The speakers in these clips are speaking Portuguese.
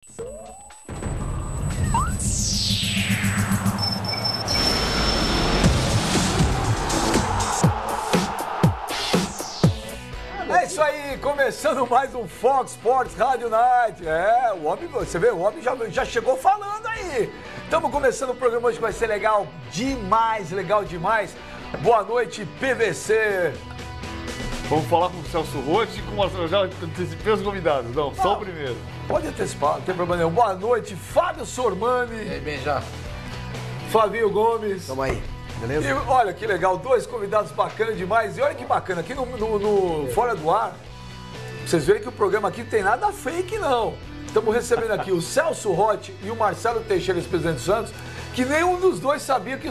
É isso aí, começando mais um Fox Sports Radio Night. O homem, você vê, o homem já chegou falando aí. Estamos começando o programa hoje que vai ser legal demais, legal demais. Boa noite, PVC. Vamos falar com o Celso Rotti e com o Marcelo. Já antecipei os convidados. Não, só o primeiro. Pode antecipar, não tem problema nenhum. Boa noite, Fábio Sormani. E aí, bem já. Flavinho Gomes. Tamo aí, beleza? E olha que legal, dois convidados bacanas demais. E olha que bacana, aqui no Fora do Ar, vocês verem que o programa aqui não tem nada fake, não. Estamos recebendo aqui o Celso Rotti e o Marcelo Teixeira, ex-presidente do Santos, que nenhum dos dois sabia que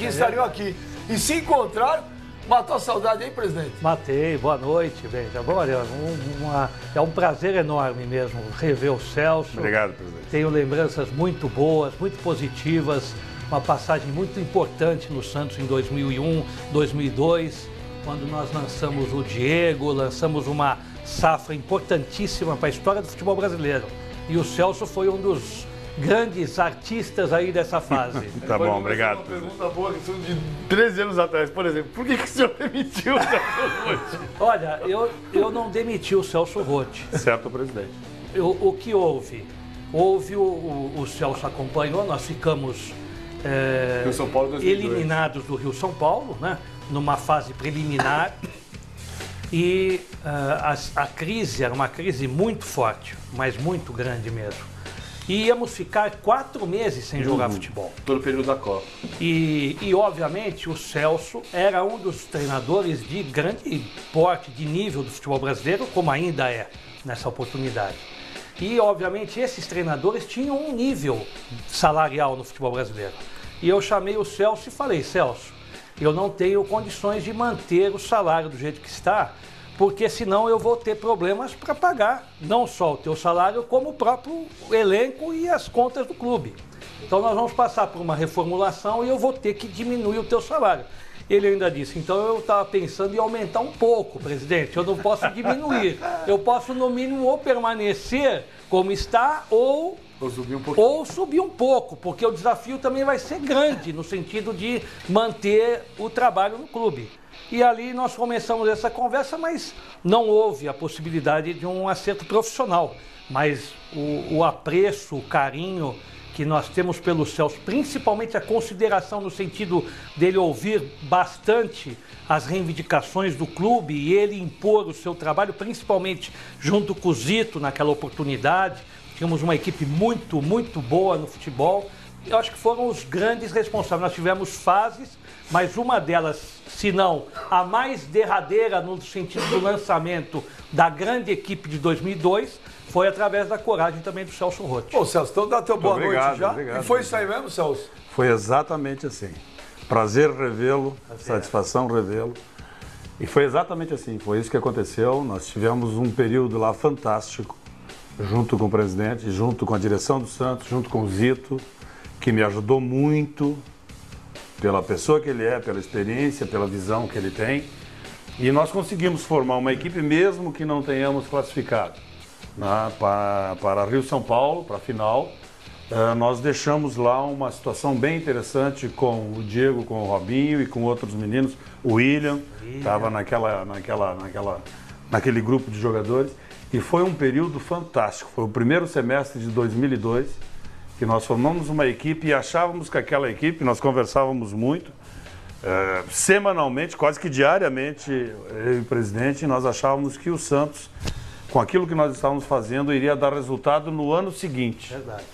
estariam aqui. E se encontraram. Matou a saudade aí, presidente? Matei, boa noite, Benja. Olha, é um prazer enorme mesmo rever o Celso. Obrigado, presidente. Tenho lembranças muito boas, muito positivas, uma passagem muito importante no Santos em 2001, 2002, quando nós lançamos o Diego, lançamos uma safra importantíssima para a história do futebol brasileiro. E o Celso foi um dos grandes artistas aí dessa fase. Tá bom, obrigado. Uma pergunta boa, que são de 13 anos atrás, por exemplo. Por que o senhor demitiu o Celso Rotti? Olha, eu não demiti o Celso Rotti. Certo, presidente. O que houve? O Celso acompanhou, nós ficamos Rio São Paulo 2002. eliminados do Rio São Paulo, né? Numa fase preliminar. E a crise era uma crise muito forte, mas muito grande mesmo. E íamos ficar 4 meses sem jogar futebol. Todo o período da Copa. E, obviamente, o Celso era um dos treinadores de grande porte, de nível do futebol brasileiro, como ainda é nessa oportunidade. E, obviamente, esses treinadores tinham um nível salarial no futebol brasileiro. E eu chamei o Celso e falei, Celso, eu não tenho condições de manter o salário do jeito que está, porque senão eu vou ter problemas para pagar não só o teu salário, como o próprio elenco e as contas do clube. Então nós vamos passar por uma reformulação e eu vou ter que diminuir o teu salário. Ele ainda disse, então eu estava pensando em aumentar um pouco, presidente, eu não posso diminuir. Eu posso, no mínimo, ou permanecer como está ou subir um pouco, porque o desafio também vai ser grande, no sentido de manter o trabalho no clube. E ali nós começamos essa conversa, mas não houve a possibilidade de um acerto profissional. Mas o apreço, o carinho que nós temos pelo Celso, principalmente a consideração no sentido dele ouvir bastante as reivindicações do clube e ele impor o seu trabalho, principalmente junto com o Zito naquela oportunidade. Tínhamos uma equipe muito, muito boa no futebol. Eu acho que foram os grandes responsáveis. Nós tivemos fases, mas uma delas, se não a mais derradeira no sentido do lançamento da grande equipe de 2002, foi através da coragem também do Celso Rotti. Ô, Celso, então dá teu boa noite já. Obrigado, e foi isso aí mesmo, Celso? Foi exatamente assim. Prazer revê-lo, satisfação revê-lo. E foi exatamente assim, foi isso que aconteceu. Nós tivemos um período lá fantástico, junto com o presidente, junto com a direção do Santos, junto com o Zito, que me ajudou muito pela pessoa que ele é, pela experiência, pela visão que ele tem. E nós conseguimos formar uma equipe mesmo que não tenhamos classificado, né, para Rio São Paulo, para a final. Nós deixamos lá uma situação bem interessante com o Diego, com o Robinho e com outros meninos. O William estava naquele grupo de jogadores. E foi um período fantástico. Foi o primeiro semestre de 2002 que nós formamos uma equipe e achávamos que aquela equipe, nós conversávamos muito, semanalmente, quase que diariamente, eu e o presidente, nós achávamos que o Santos, com aquilo que nós estávamos fazendo, iria dar resultado no ano seguinte. Verdade.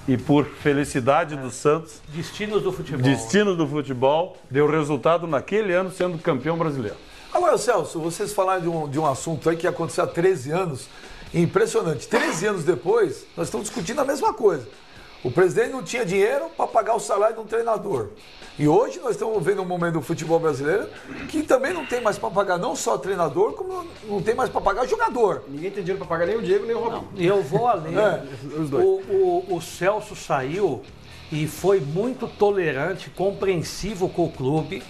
E por felicidade do Santos, Destinos do futebol. destino do futebol, deu resultado naquele ano sendo campeão brasileiro. Agora, Celso, vocês falaram de um assunto aí que aconteceu há 13 anos, impressionante. 13 anos depois, nós estamos discutindo a mesma coisa. O presidente não tinha dinheiro para pagar o salário de um treinador. E hoje nós estamos vendo um momento do futebol brasileiro que também não tem mais para pagar não só treinador, como não tem mais para pagar jogador. Ninguém tem dinheiro para pagar nem o Diego, nem o Robinho. E eu vou além. Os dois. O Celso saiu e foi muito tolerante, compreensivo com o clube,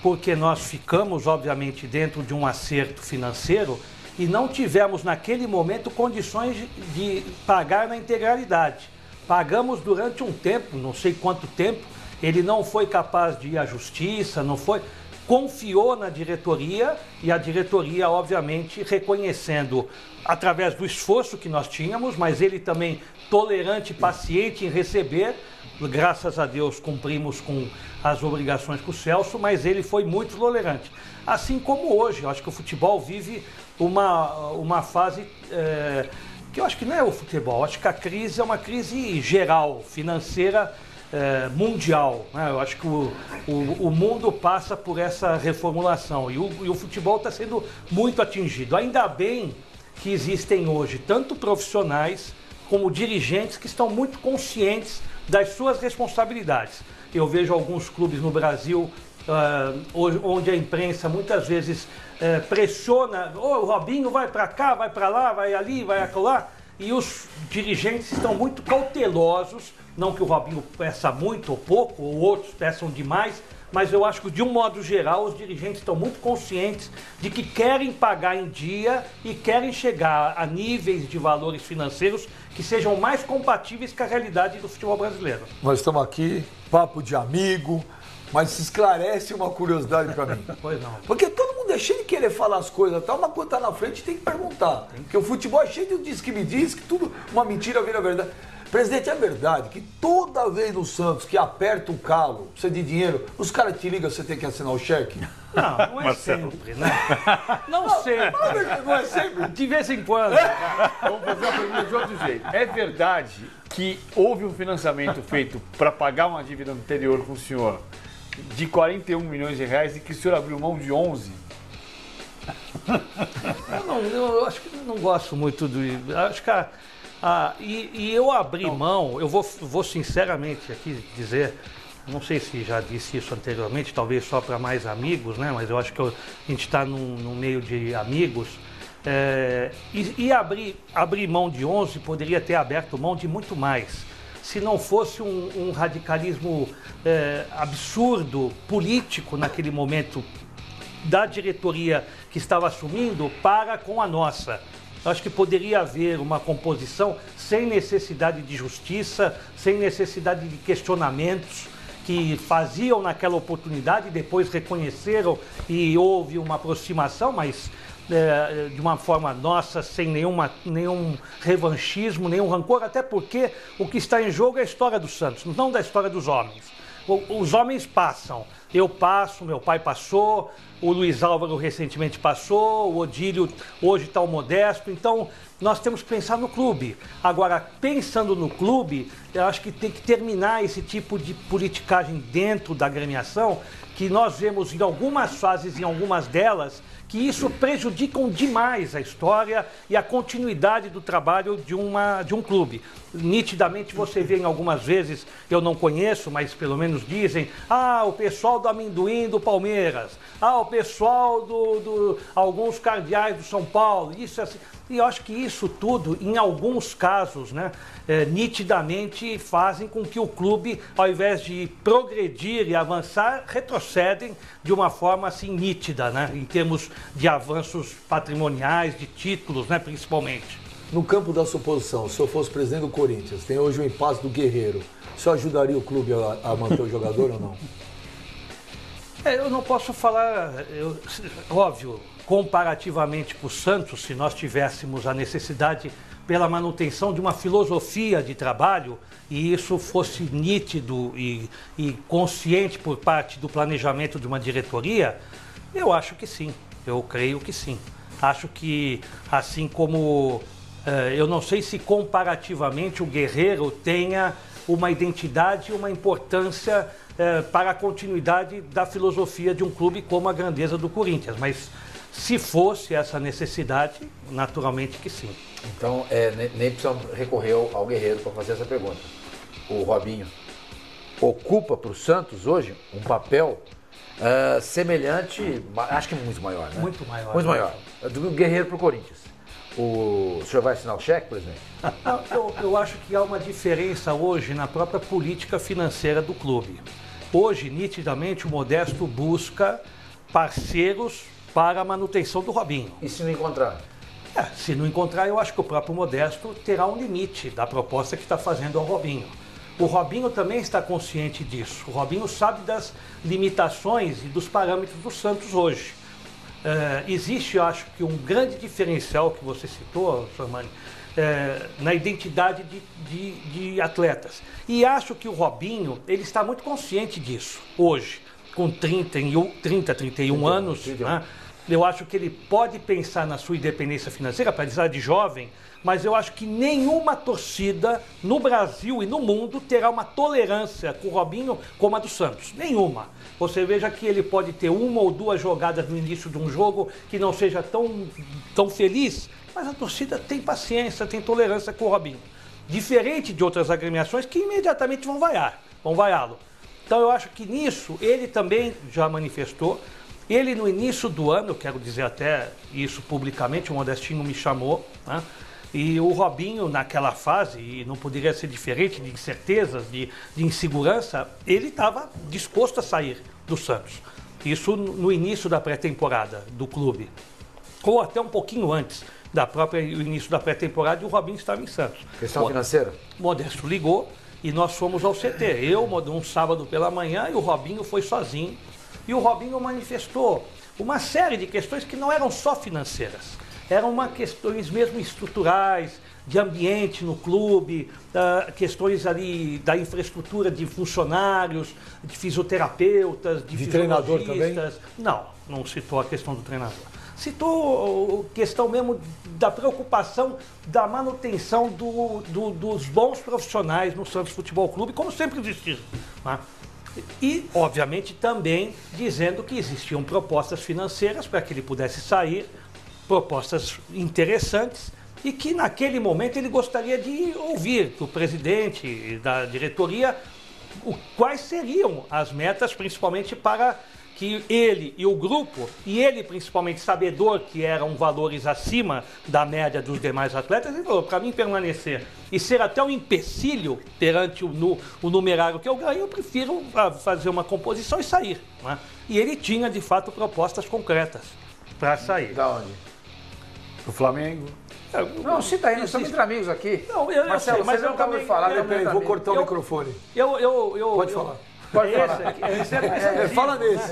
porque nós ficamos, obviamente, dentro de um acerto financeiro e não tivemos naquele momento condições de pagar na integralidade. Pagamos durante um tempo, não sei quanto tempo, ele não foi capaz de ir à justiça, não foi, confiou na diretoria e a diretoria, obviamente, reconhecendo através do esforço que nós tínhamos, mas ele também tolerante, paciente em receber. Graças a Deus cumprimos com as obrigações com o Celso, mas ele foi muito tolerante. Assim como hoje, eu acho que o futebol vive uma fase que eu acho que não é o futebol, acho que a crise é uma crise geral, financeira, mundial, né? Eu acho que o mundo passa por essa reformulação e o futebol está sendo muito atingido. Ainda bem que existem hoje tanto profissionais como dirigentes que estão muito conscientes das suas responsabilidades. Eu vejo alguns clubes no Brasil onde a imprensa muitas vezes pressiona, o Robinho vai para cá, vai para lá, vai ali, vai acolá, e os dirigentes estão muito cautelosos, não que o Robinho peça muito ou pouco, ou outros peçam demais, mas eu acho que de um modo geral os dirigentes estão muito conscientes de que querem pagar em dia e querem chegar a níveis de valores financeiros que sejam mais compatíveis com a realidade do futebol brasileiro. Nós estamos aqui, papo de amigo, mas se esclarece uma curiosidade para mim. Pois não. Porque todo mundo é cheio de querer falar as coisas, tá? Mas quando tá na frente tem que perguntar. Porque o futebol é cheio de diz que me diz, que tudo, uma mentira vira verdade. Presidente, é verdade que toda vez no Santos que aperta o calo, precisa de dinheiro, os caras te ligam, você tem que assinar o cheque? Não é sempre, né? Não sempre. Não é sempre? De vez em quando. Vamos fazer uma pergunta de outro jeito. É verdade que houve um financiamento feito para pagar uma dívida anterior com o senhor de 41 milhões de reais e que o senhor abriu mão de 11? Eu acho que não gosto muito do... Acho que eu abri mão, eu vou sinceramente aqui dizer, não sei se já disse isso anteriormente, talvez só para mais amigos, né? Mas eu acho que a gente está num meio de amigos. Abrir mão de 11 poderia ter aberto mão de muito mais. Se não fosse um radicalismo absurdo, político naquele momento da diretoria que estava assumindo para com a nossa. Acho que poderia haver uma composição sem necessidade de justiça, sem necessidade de questionamentos que faziam naquela oportunidade e depois reconheceram e houve uma aproximação, mas de uma forma nossa, sem nenhum revanchismo, nenhum rancor, até porque o que está em jogo é a história do Santos, não da história dos homens. Os homens passam, eu passo, meu pai passou, o Luiz Álvaro recentemente passou, o Odílio hoje está o Modesto, então nós temos que pensar no clube. Agora, pensando no clube, eu acho que tem que terminar esse tipo de politicagem dentro da agremiação, que nós vemos em algumas fases, em algumas delas, que isso prejudicam demais a história e a continuidade do trabalho de um clube. Nitidamente você vê em algumas vezes, eu não conheço, mas pelo menos dizem, o pessoal do amendoim do Palmeiras, o pessoal alguns cardeais do São Paulo, isso assim. E eu acho que isso tudo, em alguns casos, né, nitidamente fazem com que o clube, ao invés de progredir e avançar, retrocedem de uma forma assim nítida, né, em termos de avanços patrimoniais, de títulos, né, principalmente. No campo da suposição, se eu fosse presidente do Corinthians, tem hoje o impasse do Guerreiro, isso ajudaria o clube a manter o jogador ou não? Eu não posso falar, óbvio, comparativamente com o Santos, se nós tivéssemos a necessidade pela manutenção de uma filosofia de trabalho e isso fosse nítido e consciente por parte do planejamento de uma diretoria, eu acho que sim, eu creio que sim. Acho que, assim como, eu não sei se comparativamente o Guerreiro tenha uma identidade e uma importância para a continuidade da filosofia de um clube como a grandeza do Corinthians, mas se fosse essa necessidade, naturalmente que sim. Então, nem precisamos recorrer ao Guerreiro para fazer essa pergunta. O Robinho ocupa para o Santos hoje um papel semelhante, acho que muito maior, né? Muito maior. Muito maior. Do Guerreiro para o Corinthians. O senhor vai assinar o cheque, presidente? Eu acho que há uma diferença hoje na própria política financeira do clube. Hoje, nitidamente, o Modesto busca parceiros para a manutenção do Robinho. E se não encontrar? Se não encontrar, eu acho que o próprio Modesto terá um limite da proposta que está fazendo ao Robinho. O Robinho também está consciente disso. O Robinho sabe das limitações e dos parâmetros do Santos hoje. Existe, eu acho que um grande diferencial que você citou, Sormani, na identidade de atletas. E acho que o Robinho, ele está muito consciente disso hoje, com 31 anos. Né? Eu acho que ele pode pensar na sua independência financeira, apesar de jovem, mas eu acho que nenhuma torcida no Brasil e no mundo terá uma tolerância com o Robinho como a do Santos. Nenhuma. Você veja que ele pode ter uma ou duas jogadas no início de um jogo que não seja tão feliz, mas a torcida tem paciência, tem tolerância com o Robinho. Diferente de outras agremiações que imediatamente vão vaiá-lo. Então eu acho que nisso ele também já manifestou. Ele no início do ano, eu quero dizer até isso publicamente, o Modestinho me chamou, né? E o Robinho naquela fase, e não poderia ser diferente de incertezas, de insegurança, ele estava disposto a sair do Santos. Isso no início da pré-temporada do clube, ou até um pouquinho antes do início da pré-temporada, e o Robinho estava em Santos. Questão financeira? Modesto ligou e nós fomos ao CT. Eu, um sábado pela manhã, e o Robinho foi sozinho. E o Robinho manifestou uma série de questões que não eram só financeiras. Eram questões mesmo estruturais, de ambiente no clube, questões ali da infraestrutura de funcionários, de fisioterapeutas, de treinador também? Não citou a questão do treinador. Citou a questão mesmo da preocupação da manutenção dos bons profissionais no Santos Futebol Clube, como sempre existiu. Né? E, obviamente, também dizendo que existiam propostas financeiras para que ele pudesse sair, propostas interessantes, e que naquele momento ele gostaria de ouvir do presidente e da diretoria quais seriam as metas, principalmente para que ele e o grupo, e ele principalmente sabedor que eram valores acima da média dos demais atletas, ele falou, para mim permanecer e ser até um empecilho perante o numerário que eu ganho, eu prefiro fazer uma composição e sair. Né? E ele tinha, de fato, propostas concretas para sair. Da onde? O Flamengo. Não, cita aí, nós estamos entre amigos aqui. Não, Marcelo, sei, mas você não acabou de falar. Vou cortar o microfone. Pode falar. Fala nesse.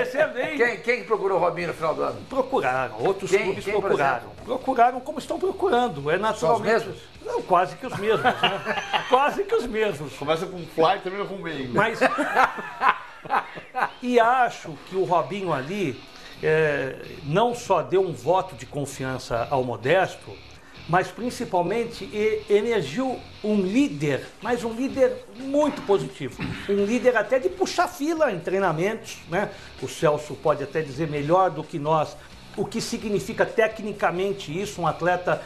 Esse é bem. Quem procurou o Robinho no final do ano? Procuraram, outros clubes procuraram. Procuraram como estão procurando. É naturalmente. São os mesmos? Não, quase que os mesmos. Né? Quase que os mesmos. Começa com Fly e termina com Mengo. Mas. E acho que o Robinho ali não só deu um voto de confiança ao Modesto, mas principalmente emergiu um líder, mas um líder muito positivo. Um líder até de puxar fila em treinamentos, né? O Celso pode até dizer melhor do que nós o que significa tecnicamente isso, um atleta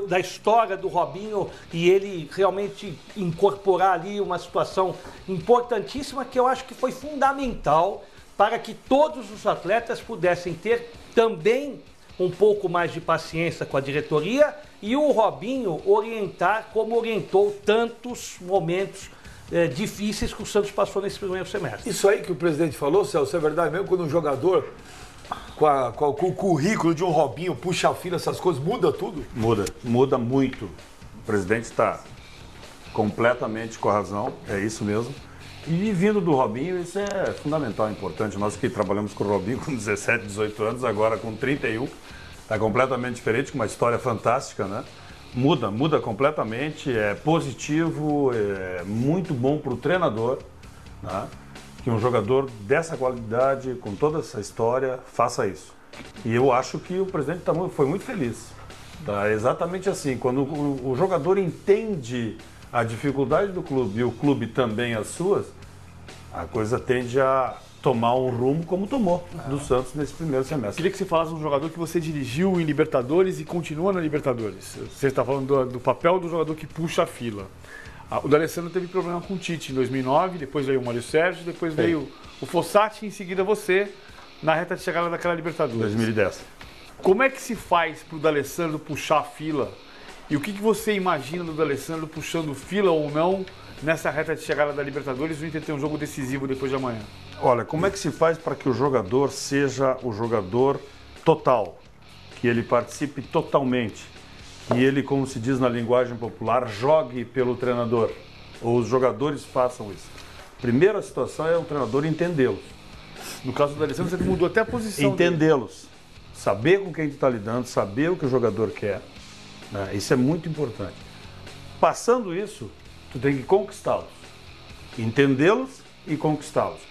da história do Robinho, e ele realmente incorporar ali uma situação importantíssima que eu acho que foi fundamental para que todos os atletas pudessem ter também um pouco mais de paciência com a diretoria e o Robinho orientar como orientou tantos momentos difíceis que o Santos passou nesse primeiro semestre. Isso aí que o presidente falou, Celso, é verdade mesmo? Quando um jogador com o currículo de um Robinho puxa a fila, essas coisas, muda tudo? Muda muito. O presidente está completamente com a razão, é isso mesmo. E vindo do Robinho, isso é fundamental, importante. Nós que trabalhamos com o Robinho com 17, 18 anos, agora com 31, está completamente diferente, com uma história fantástica, né? Muda completamente, é positivo, é muito bom para o treinador, né? Que um jogador dessa qualidade, com toda essa história, faça isso. E eu acho que o presidente foi muito feliz. Tá? Exatamente assim, quando o jogador entende a dificuldade do clube e o clube também as suas, a coisa tende a tomar um rumo como tomou do Santos nesse primeiro semestre. Queria que você falasse de um jogador que você dirigiu em Libertadores e continua na Libertadores. Você está falando do papel do jogador que puxa a fila. O D'Alessandro teve problema com o Tite em 2009, depois veio o Mário Sérgio, depois veio o Fossati e em seguida você, na reta de chegada daquela Libertadores. 2010. Como é que se faz para o D'Alessandro puxar a fila? E o que você imagina do D'Alessandro puxando fila ou não nessa reta de chegada da Libertadores? O Inter tem um jogo decisivo depois de amanhã. Olha, como é que se faz para que o jogador seja o jogador total? que ele participe totalmente, que ele, como se diz na linguagem popular, jogue pelo treinador, ou os jogadores façam isso. Primeira situação é o treinador entendê-los. No caso do Alessandro, você mudou até a posição Entendê-los. Saber com quem tu está lidando, saber o que o jogador quer. Né? Isso é muito importante. Passando isso, tu tem que conquistá-los. Entendê-los e conquistá-los.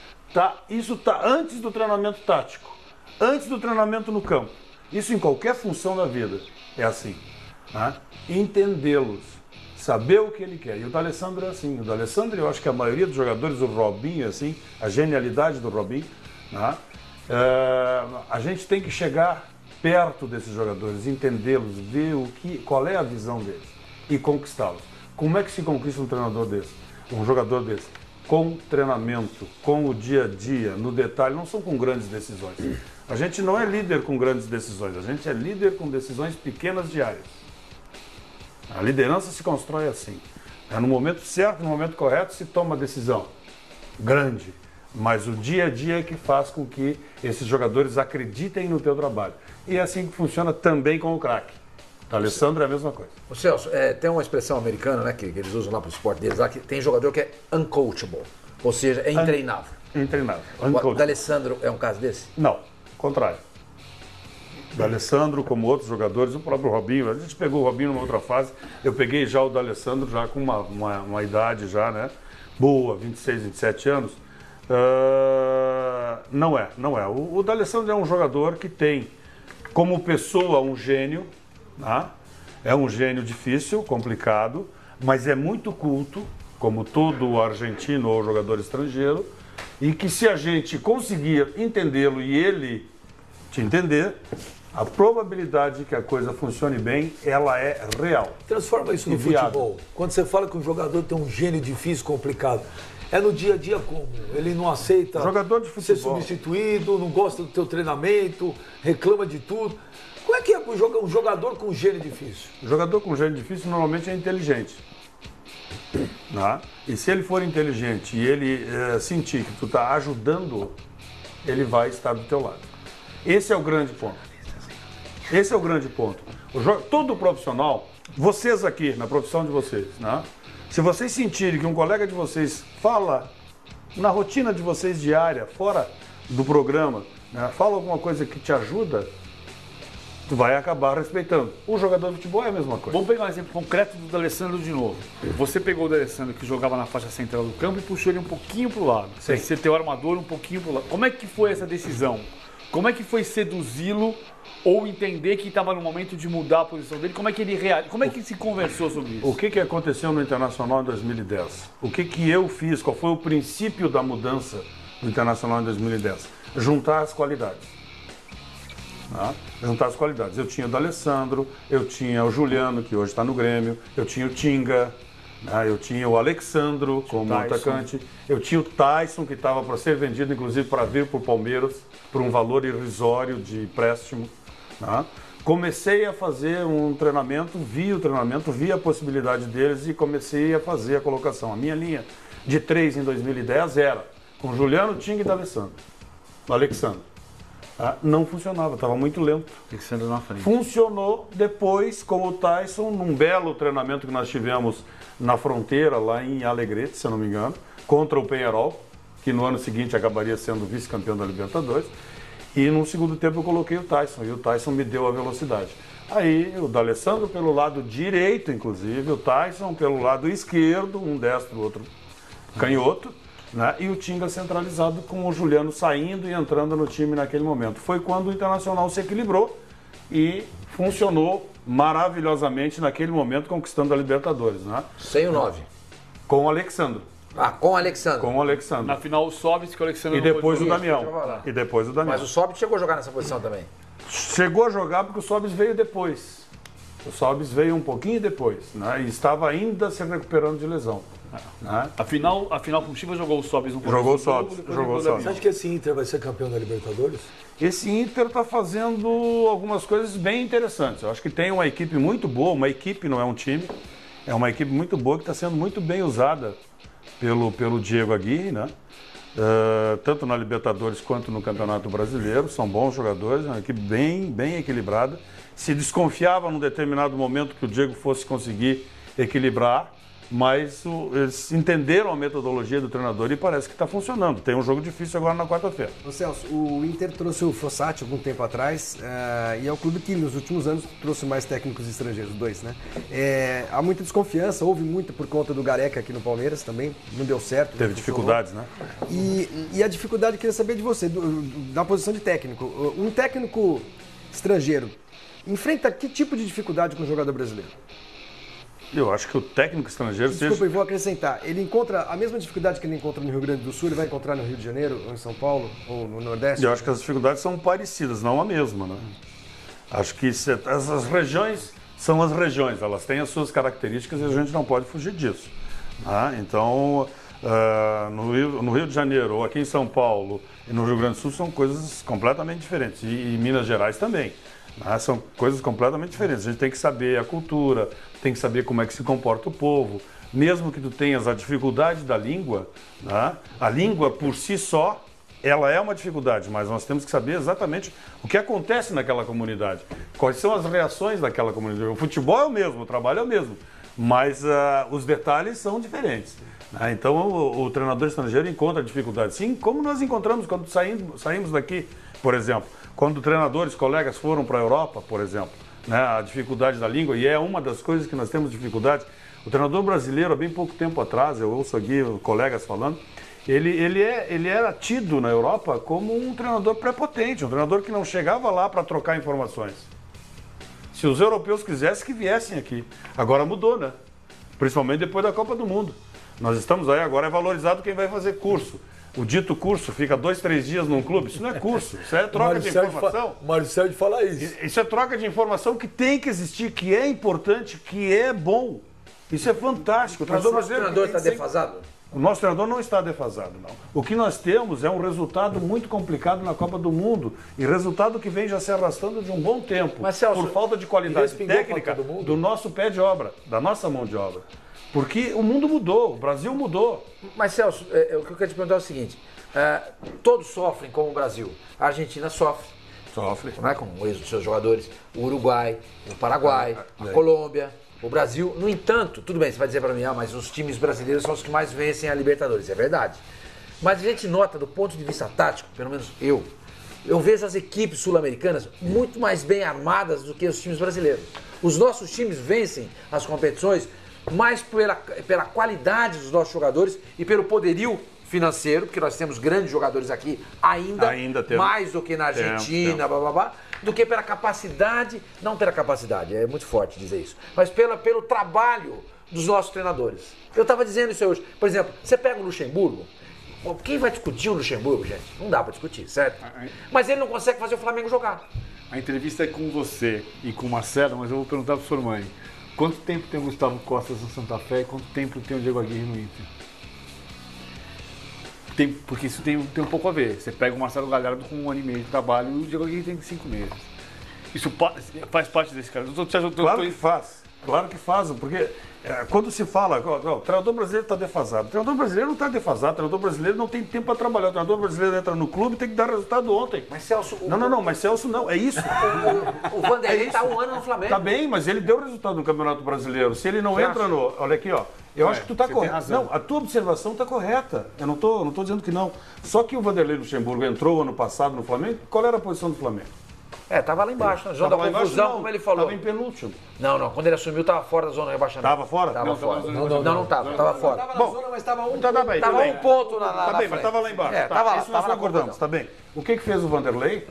Isso está antes do treinamento tático, antes do treinamento no campo. Isso em qualquer função da vida é assim. Né? Entendê-los, saber o que ele quer. E o D'Alessandro é assim. O D'Alessandro, eu acho que a maioria dos jogadores, o Robinho é assim, a genialidade do Robinho. Né? A gente tem que chegar perto desses jogadores, entendê-los, ver qual é a visão deles e conquistá-los. Como é que se conquista um treinador desse, um jogador desse? Com treinamento, com o dia a dia, no detalhe, não são com grandes decisões. A gente não é líder com grandes decisões, a gente é líder com decisões pequenas diárias. A liderança se constrói assim. No momento certo, no momento correto, se toma decisão grande. Mas o dia a dia é que faz com que esses jogadores acreditem no teu trabalho. E é assim que funciona também com o craque. O Alessandro é a mesma coisa. O Celso, tem uma expressão americana, né, que eles usam lá para o esporte deles, lá, que tem jogador que é uncoachable, ou seja, é intreinável. Intreinável. O D'Alessandro é um caso desse? Não, contrário. O D'Alessandro, como outros jogadores, o próprio Robinho, a gente pegou o Robinho numa outra fase, eu peguei já o D'Alessandro já com uma idade já, né, boa, 26, 27 anos. Não é. O D'Alessandro é um jogador que tem, como pessoa, um gênio, né? É um gênio difícil, complicado, mas é muito culto, como todo argentino ou jogador estrangeiro, e que se a gente conseguir entendê-lo e ele te entender, a probabilidade de que a coisa funcione bem, ela é real. Transforma isso no futebol. Quando você fala que um jogador tem um gênio difícil, complicado, é no dia a dia como? Ele não aceita jogador de ser futebol. substituído, não gosta do teu treinamento, reclama de tudo. Como é que é um jogador com gênio difícil? O jogador com gênio difícil normalmente é inteligente. Né? E se ele for inteligente e ele sentir que tu está ajudando, ele vai estar do teu lado. Esse é o grande ponto. Esse é o grande ponto. Todo profissional, vocês aqui, na profissão de vocês, né? Se vocês sentirem que um colega de vocês fala na rotina de vocês diária, fora do programa, né, fala alguma coisa que te ajuda, tu vai acabar respeitando. O jogador de futebol é a mesma coisa. Vamos pegar um exemplo concreto do D'Alessandro de novo. Você pegou o D'Alessandro que jogava na faixa central do campo e puxou ele um pouquinho para o lado. Sim. Você tem o armador um pouquinho para o lado. Como é que foi essa decisão? Como é que foi seduzi-lo ou entender que estava no momento de mudar a posição dele? Como é que ele reage? Como é que se conversou sobre isso? O que aconteceu no Internacional em 2010? O que eu fiz? Qual foi o princípio da mudança no Internacional em 2010? Juntar as qualidades. Tá? Juntar as qualidades. Eu tinha o D'Alessandro, eu tinha o Juliano, que hoje está no Grêmio, eu tinha o Tinga, né? Eu tinha o Alexandro como atacante, eu tinha o Tyson, que estava para ser vendido, inclusive para vir para o Palmeiras, por um valor irrisório de empréstimo. Né? Comecei a fazer um treinamento, vi a possibilidade deles e comecei a fazer a colocação. A minha linha de 3 em 2010 era com Juliano, Tinga e D'Alessandro. O Alexandre. Não funcionava, estava muito lento. Alexandre na frente. Funcionou depois com o Tyson, num belo treinamento que nós tivemos na fronteira, lá em Alegrete, se eu não me engano, contra o Peñarol, que no ano seguinte acabaria sendo vice-campeão da Libertadores. E no segundo tempo eu coloquei o Tyson, e o Tyson me deu a velocidade. Aí o D'Alessandro pelo lado direito, inclusive, o Tyson pelo lado esquerdo, um destro, outro canhoto, né? E o Tinga centralizado com o Juliano saindo e entrando no time naquele momento. Foi quando o Internacional se equilibrou e funcionou maravilhosamente naquele momento, conquistando a Libertadores. Né? Sem o 9. Com o Alexandro. Com o Alexandro. Com o Alexandro. Na final o Sobis que o Alexandre E não depois o foi Damião. E depois o Damião. Mas o Sobis chegou a jogar nessa posição também. Chegou a jogar porque o Sobis veio depois. O Sobis veio um pouquinho depois, né? E estava ainda se recuperando de lesão. Né? A final com o Chivas jogou o Sobis no começo. Jogou o do jogo, Sobis, depois jogou o Damião. Sobis. Você acha que esse Inter vai ser campeão da Libertadores? Esse Inter está fazendo algumas coisas bem interessantes. Eu acho que tem uma equipe muito boa, uma equipe não é um time, é uma equipe muito boa que está sendo muito bem usada pelo Diego Aguirre, né? tanto na Libertadores quanto no Campeonato Brasileiro. São bons jogadores, é uma equipe bem equilibrada. Se desconfiava num determinado momento que o Diego fosse conseguir equilibrar, mas eles entenderam a metodologia do treinador e parece que está funcionando. Tem um jogo difícil agora na quarta-feira. Ô Celso, o Inter trouxe o Fossati algum tempo atrás e é o clube que nos últimos anos trouxe mais técnicos estrangeiros, 2, né? Há muita desconfiança, houve muito por conta do Gareca aqui no Palmeiras também, não deu certo. Teve dificuldades, né? E a dificuldade, eu queria saber de você, da posição de técnico. Um técnico estrangeiro enfrenta que tipo de dificuldade com o jogador brasileiro? Eu acho que o técnico estrangeiro... Desculpa, eu vou acrescentar. Ele encontra a mesma dificuldade que ele encontra no Rio Grande do Sul, ele vai encontrar no Rio de Janeiro, ou em São Paulo, ou no Nordeste? Eu acho que as dificuldades são parecidas, não a mesma, né? Acho que as regiões são as regiões, elas têm as suas características e a gente não pode fugir disso. Né? Então, no Rio de Janeiro, ou aqui em São Paulo e no Rio Grande do Sul são coisas completamente diferentes. E Minas Gerais também. São coisas completamente diferentes. A gente tem que saber a cultura, tem que saber como é que se comporta o povo. Mesmo que tu tenhas a dificuldade da língua, né? A língua por si só, ela é uma dificuldade, mas nós temos que saber exatamente o que acontece naquela comunidade. Quais são as reações daquela comunidade. O futebol é o mesmo, o trabalho é o mesmo, mas os detalhes são diferentes. Né? Então o treinador estrangeiro encontra dificuldades. Sim, como nós encontramos quando saímos daqui, por exemplo. Quando treinadores, colegas foram para a Europa, por exemplo, né, a dificuldade da língua, e é uma das coisas que nós temos dificuldade. O treinador brasileiro, há bem pouco tempo atrás, eu ouço aqui colegas falando, ele era tido na Europa como um treinador prepotente, um treinador que não chegava lá para trocar informações. Se os europeus quisessem, que viessem aqui. Agora mudou, né? Principalmente depois da Copa do Mundo. Nós estamos aí, agora é valorizado quem vai fazer curso. O dito curso fica 2, 3 dias num clube, isso não é curso, isso é troca de informação. O Mário Sérgio fala isso. Isso é troca de informação que tem que existir, que é importante, que é bom. Isso é fantástico. Mas o nosso treinador está defasado? O nosso treinador não está defasado, não. O que nós temos é um resultado muito complicado na Copa do Mundo e resultado que vem já se arrastando de um bom tempo. Mas, Celso, por falta de qualidade técnica do nosso pé de obra, da nossa mão de obra. Porque o mundo mudou, o Brasil mudou. Mas, Celso, o que eu quero te perguntar é o seguinte: todos sofrem como o Brasil. A Argentina sofre. Sofre. Não é, com o êxito dos seus jogadores. O Uruguai, o Paraguai, a Colômbia, o Brasil. No entanto, tudo bem, você vai dizer para mim, mas os times brasileiros são os que mais vencem a Libertadores. É verdade. Mas a gente nota, do ponto de vista tático, pelo menos eu vejo as equipes sul-americanas muito mais bem armadas do que os times brasileiros. Os nossos times vencem as competições mais pela qualidade dos nossos jogadores e pelo poderio financeiro, porque nós temos grandes jogadores aqui ainda temos, mais do que na Argentina, blá, blá, blá, do que pela capacidade, não pela capacidade, é muito forte dizer isso, mas pelo trabalho dos nossos treinadores. Eu estava dizendo isso hoje. Por exemplo, você pega o Luxemburgo, quem vai discutir o Luxemburgo, gente? Não dá para discutir, certo? Mas ele não consegue fazer o Flamengo jogar. A entrevista é com você e com o Marcelo, mas eu vou perguntar para a sua mãe. Quanto tempo tem o Gustavo Costa no Santa Fé e quanto tempo tem o Diego Aguirre no Inter? Porque isso tem um pouco a ver. Você pega o Marcelo Galhardo com 1 ano e meio de trabalho e o Diego Aguirre tem 5 meses. Isso faz parte desse cara. Claro que faz. Claro que faz, porque quando se fala, o treinador brasileiro está defasado. O treinador brasileiro não está defasado, o treinador brasileiro não tem tempo para trabalhar. O treinador brasileiro entra no clube e tem que dar resultado ontem. Mas Celso... Mas Celso não, é isso. O Vanderlei está 1 ano no Flamengo. Tá bem, mas ele deu resultado no Campeonato Brasileiro. Se ele não entra no... Olha aqui, ó. Eu acho que tu está correto. Não, a tua observação está correta. Eu não tô dizendo que não. Só que o Vanderlei Luxemburgo entrou ano passado no Flamengo. Qual era a posição do Flamengo? Tava lá embaixo, na zona da confusão, como ele falou. Tava em penúltimo. Não, quando ele assumiu, tava fora da zona de rebaixamento. Tava fora? Tava fora. Não tava fora. Tava na zona, mas tava um ponto na Tá bem, mas tava lá embaixo. Isso nós concordamos, tá bem. O que fez o Vanderlei?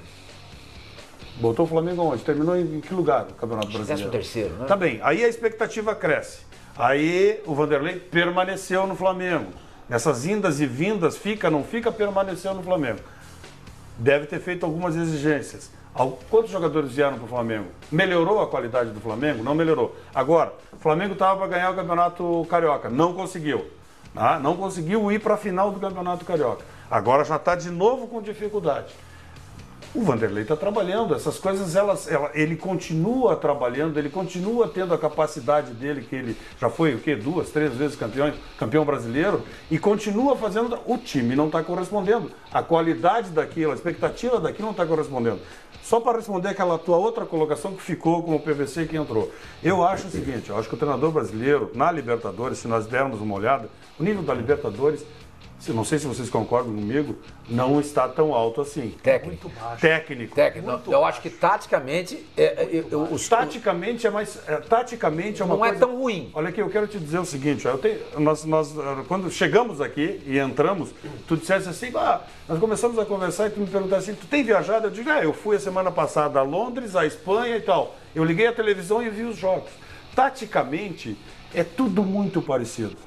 Botou o Flamengo onde? Terminou em que lugar no Campeonato Brasileiro? 13º, né? Tá bem, aí a expectativa cresce. Aí o Vanderlei permaneceu no Flamengo. Nessas indas e vindas, fica, não fica, permaneceu no Flamengo. Deve ter feito algumas exigências. Quantos jogadores vieram para o Flamengo? Melhorou a qualidade do Flamengo? Não melhorou. Agora, o Flamengo estava para ganhar o Campeonato Carioca, não conseguiu. Não conseguiu ir para a final do Campeonato Carioca. Agora já está de novo com dificuldade. O Vanderlei está trabalhando, essas coisas ele continua trabalhando, ele continua tendo a capacidade dele, que ele já foi 2, 3 vezes campeão brasileiro, e continua fazendo. O time não está correspondendo. A qualidade daquilo, a expectativa daquilo não está correspondendo. Só para responder aquela tua outra colocação que ficou com o PVC que entrou. Eu acho o seguinte, eu acho que o treinador brasileiro, na Libertadores, se nós dermos uma olhada, o nível da Libertadores, não sei se vocês concordam comigo, não está tão alto assim. Técnico. Técnico. Eu acho que taticamente... Taticamente é uma não coisa... é tão ruim. Olha aqui, eu quero te dizer o seguinte, nós, quando chegamos aqui e entramos, tu disseste assim, nós começamos a conversar e tu me perguntaste assim, tu tem viajado? Eu digo, eu fui a semana passada a Londres, a Espanha e tal. Eu liguei a televisão e vi os jogos. Taticamente, é tudo muito parecido.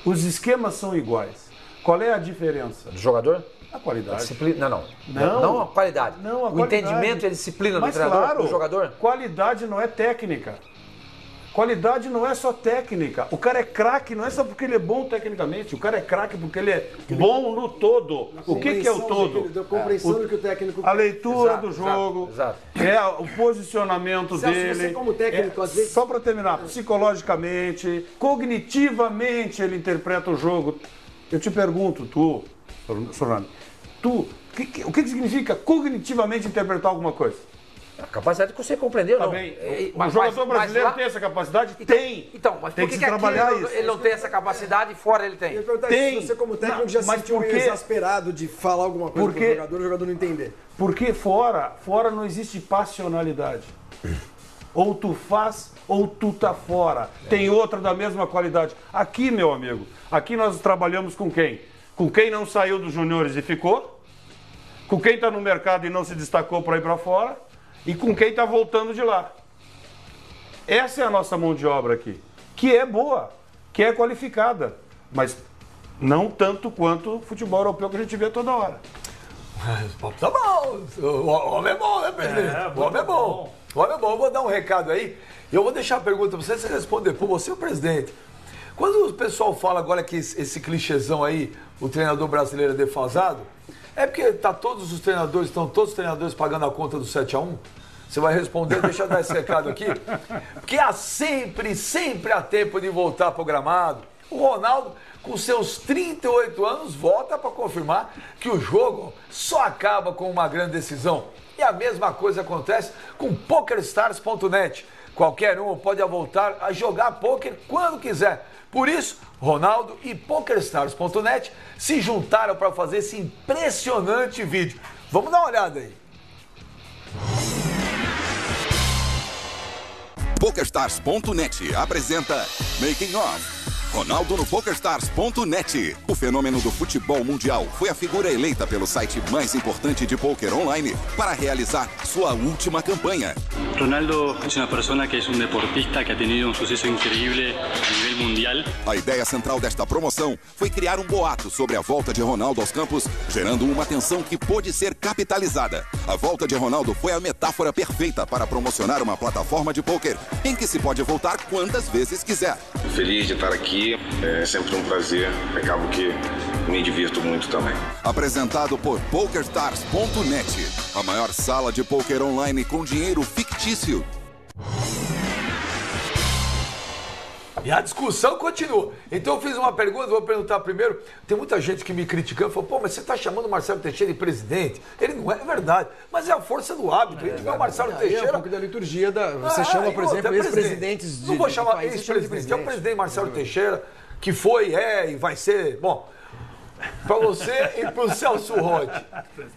Os esquemas são iguais. Qual é a diferença? Do jogador? A qualidade. Disciplina, não a qualidade. Não, a o qualidade. Entendimento e a disciplina Mas, do treinador, claro, do jogador? Qualidade não é técnica. Qualidade não é só técnica. O cara é craque não é só porque ele é bom tecnicamente. O cara é craque porque ele é bom no todo. O que é o todo? A compreensão do que o técnico... A leitura do jogo, exato. O posicionamento dele. Você como técnico, às vezes... Só para terminar, psicologicamente, cognitivamente ele interpreta o jogo. Eu te pergunto, Sornani, o que significa cognitivamente interpretar alguma coisa? A capacidade que você compreendeu, Tá não. bem. O jogador brasileiro tem essa capacidade? Tem. Então, mas Tem por que que se trabalhar aqui isso. ele não tem essa capacidade e fora ele tem? Tem. Você como técnico já se mas sentiu meio exasperado de falar alguma coisa pro jogador, o jogador não entender. Porque fora não existe passionalidade. Ou tu faz, ou tu tá fora. Tem outra da mesma qualidade. Aqui, meu amigo, aqui nós trabalhamos com quem? Com quem não saiu dos juniores e ficou, com quem está no mercado e não se destacou para ir para fora, e com quem está voltando de lá. Essa é a nossa mão de obra aqui, que é boa, que é qualificada, mas não tanto quanto o futebol europeu que a gente vê toda hora. Tá bom, o homem é bom, né, presidente? O homem é bom. O homem é bom. Eu vou dar um recado aí, eu vou deixar a pergunta para você responder por você, o presidente. Quando o pessoal fala agora que esse clichêzão aí, o treinador brasileiro é defasado, é porque estão todos os treinadores pagando a conta do 7-1? Você vai responder, deixa eu dar esse recado aqui. Porque há sempre há tempo de voltar para o gramado. O Ronaldo, com seus 38 anos, volta para confirmar que o jogo só acaba com uma grande decisão. E a mesma coisa acontece com PokerStars.net. Qualquer um pode voltar a jogar pôquer quando quiser. Por isso, Ronaldo e PokerStars.net se juntaram para fazer esse impressionante vídeo. Vamos dar uma olhada aí. PokerStars.net apresenta Making Off. Ronaldo no PokerStars.net. O fenômeno do futebol mundial foi a figura eleita pelo site mais importante de poker online para realizar sua última campanha. Ronaldo es una persona que es un deportista que ha tenido un suceso increíble a nivel mundial. A ideia central desta promoção foi criar um boato sobre a volta de Ronaldo aos campos, gerando uma atenção que pôde ser capitalizada. A volta de Ronaldo foi a metáfora perfeita para promocionar uma plataforma de poker em que se pode voltar quantas vezes quiser. Feliz de estar aqui. É sempre um prazer, acabo que me divirto muito também. Apresentado por PokerStars.net, a maior sala de poker online com dinheiro fictício. E a discussão continua. Então eu fiz uma pergunta, vou perguntar primeiro. Tem muita gente que me criticando, falou, mas você está chamando o Marcelo Teixeira de presidente? Ele não é, verdade, mas é a força do hábito. A gente vê o Marcelo Teixeira... É um pouco da liturgia, você chama, por exemplo, ex-presidentes de... Não vou chamar ex-presidente, é o presidente Marcelo Teixeira, que foi, e vai ser... Bom, para você e para o Celso Roth.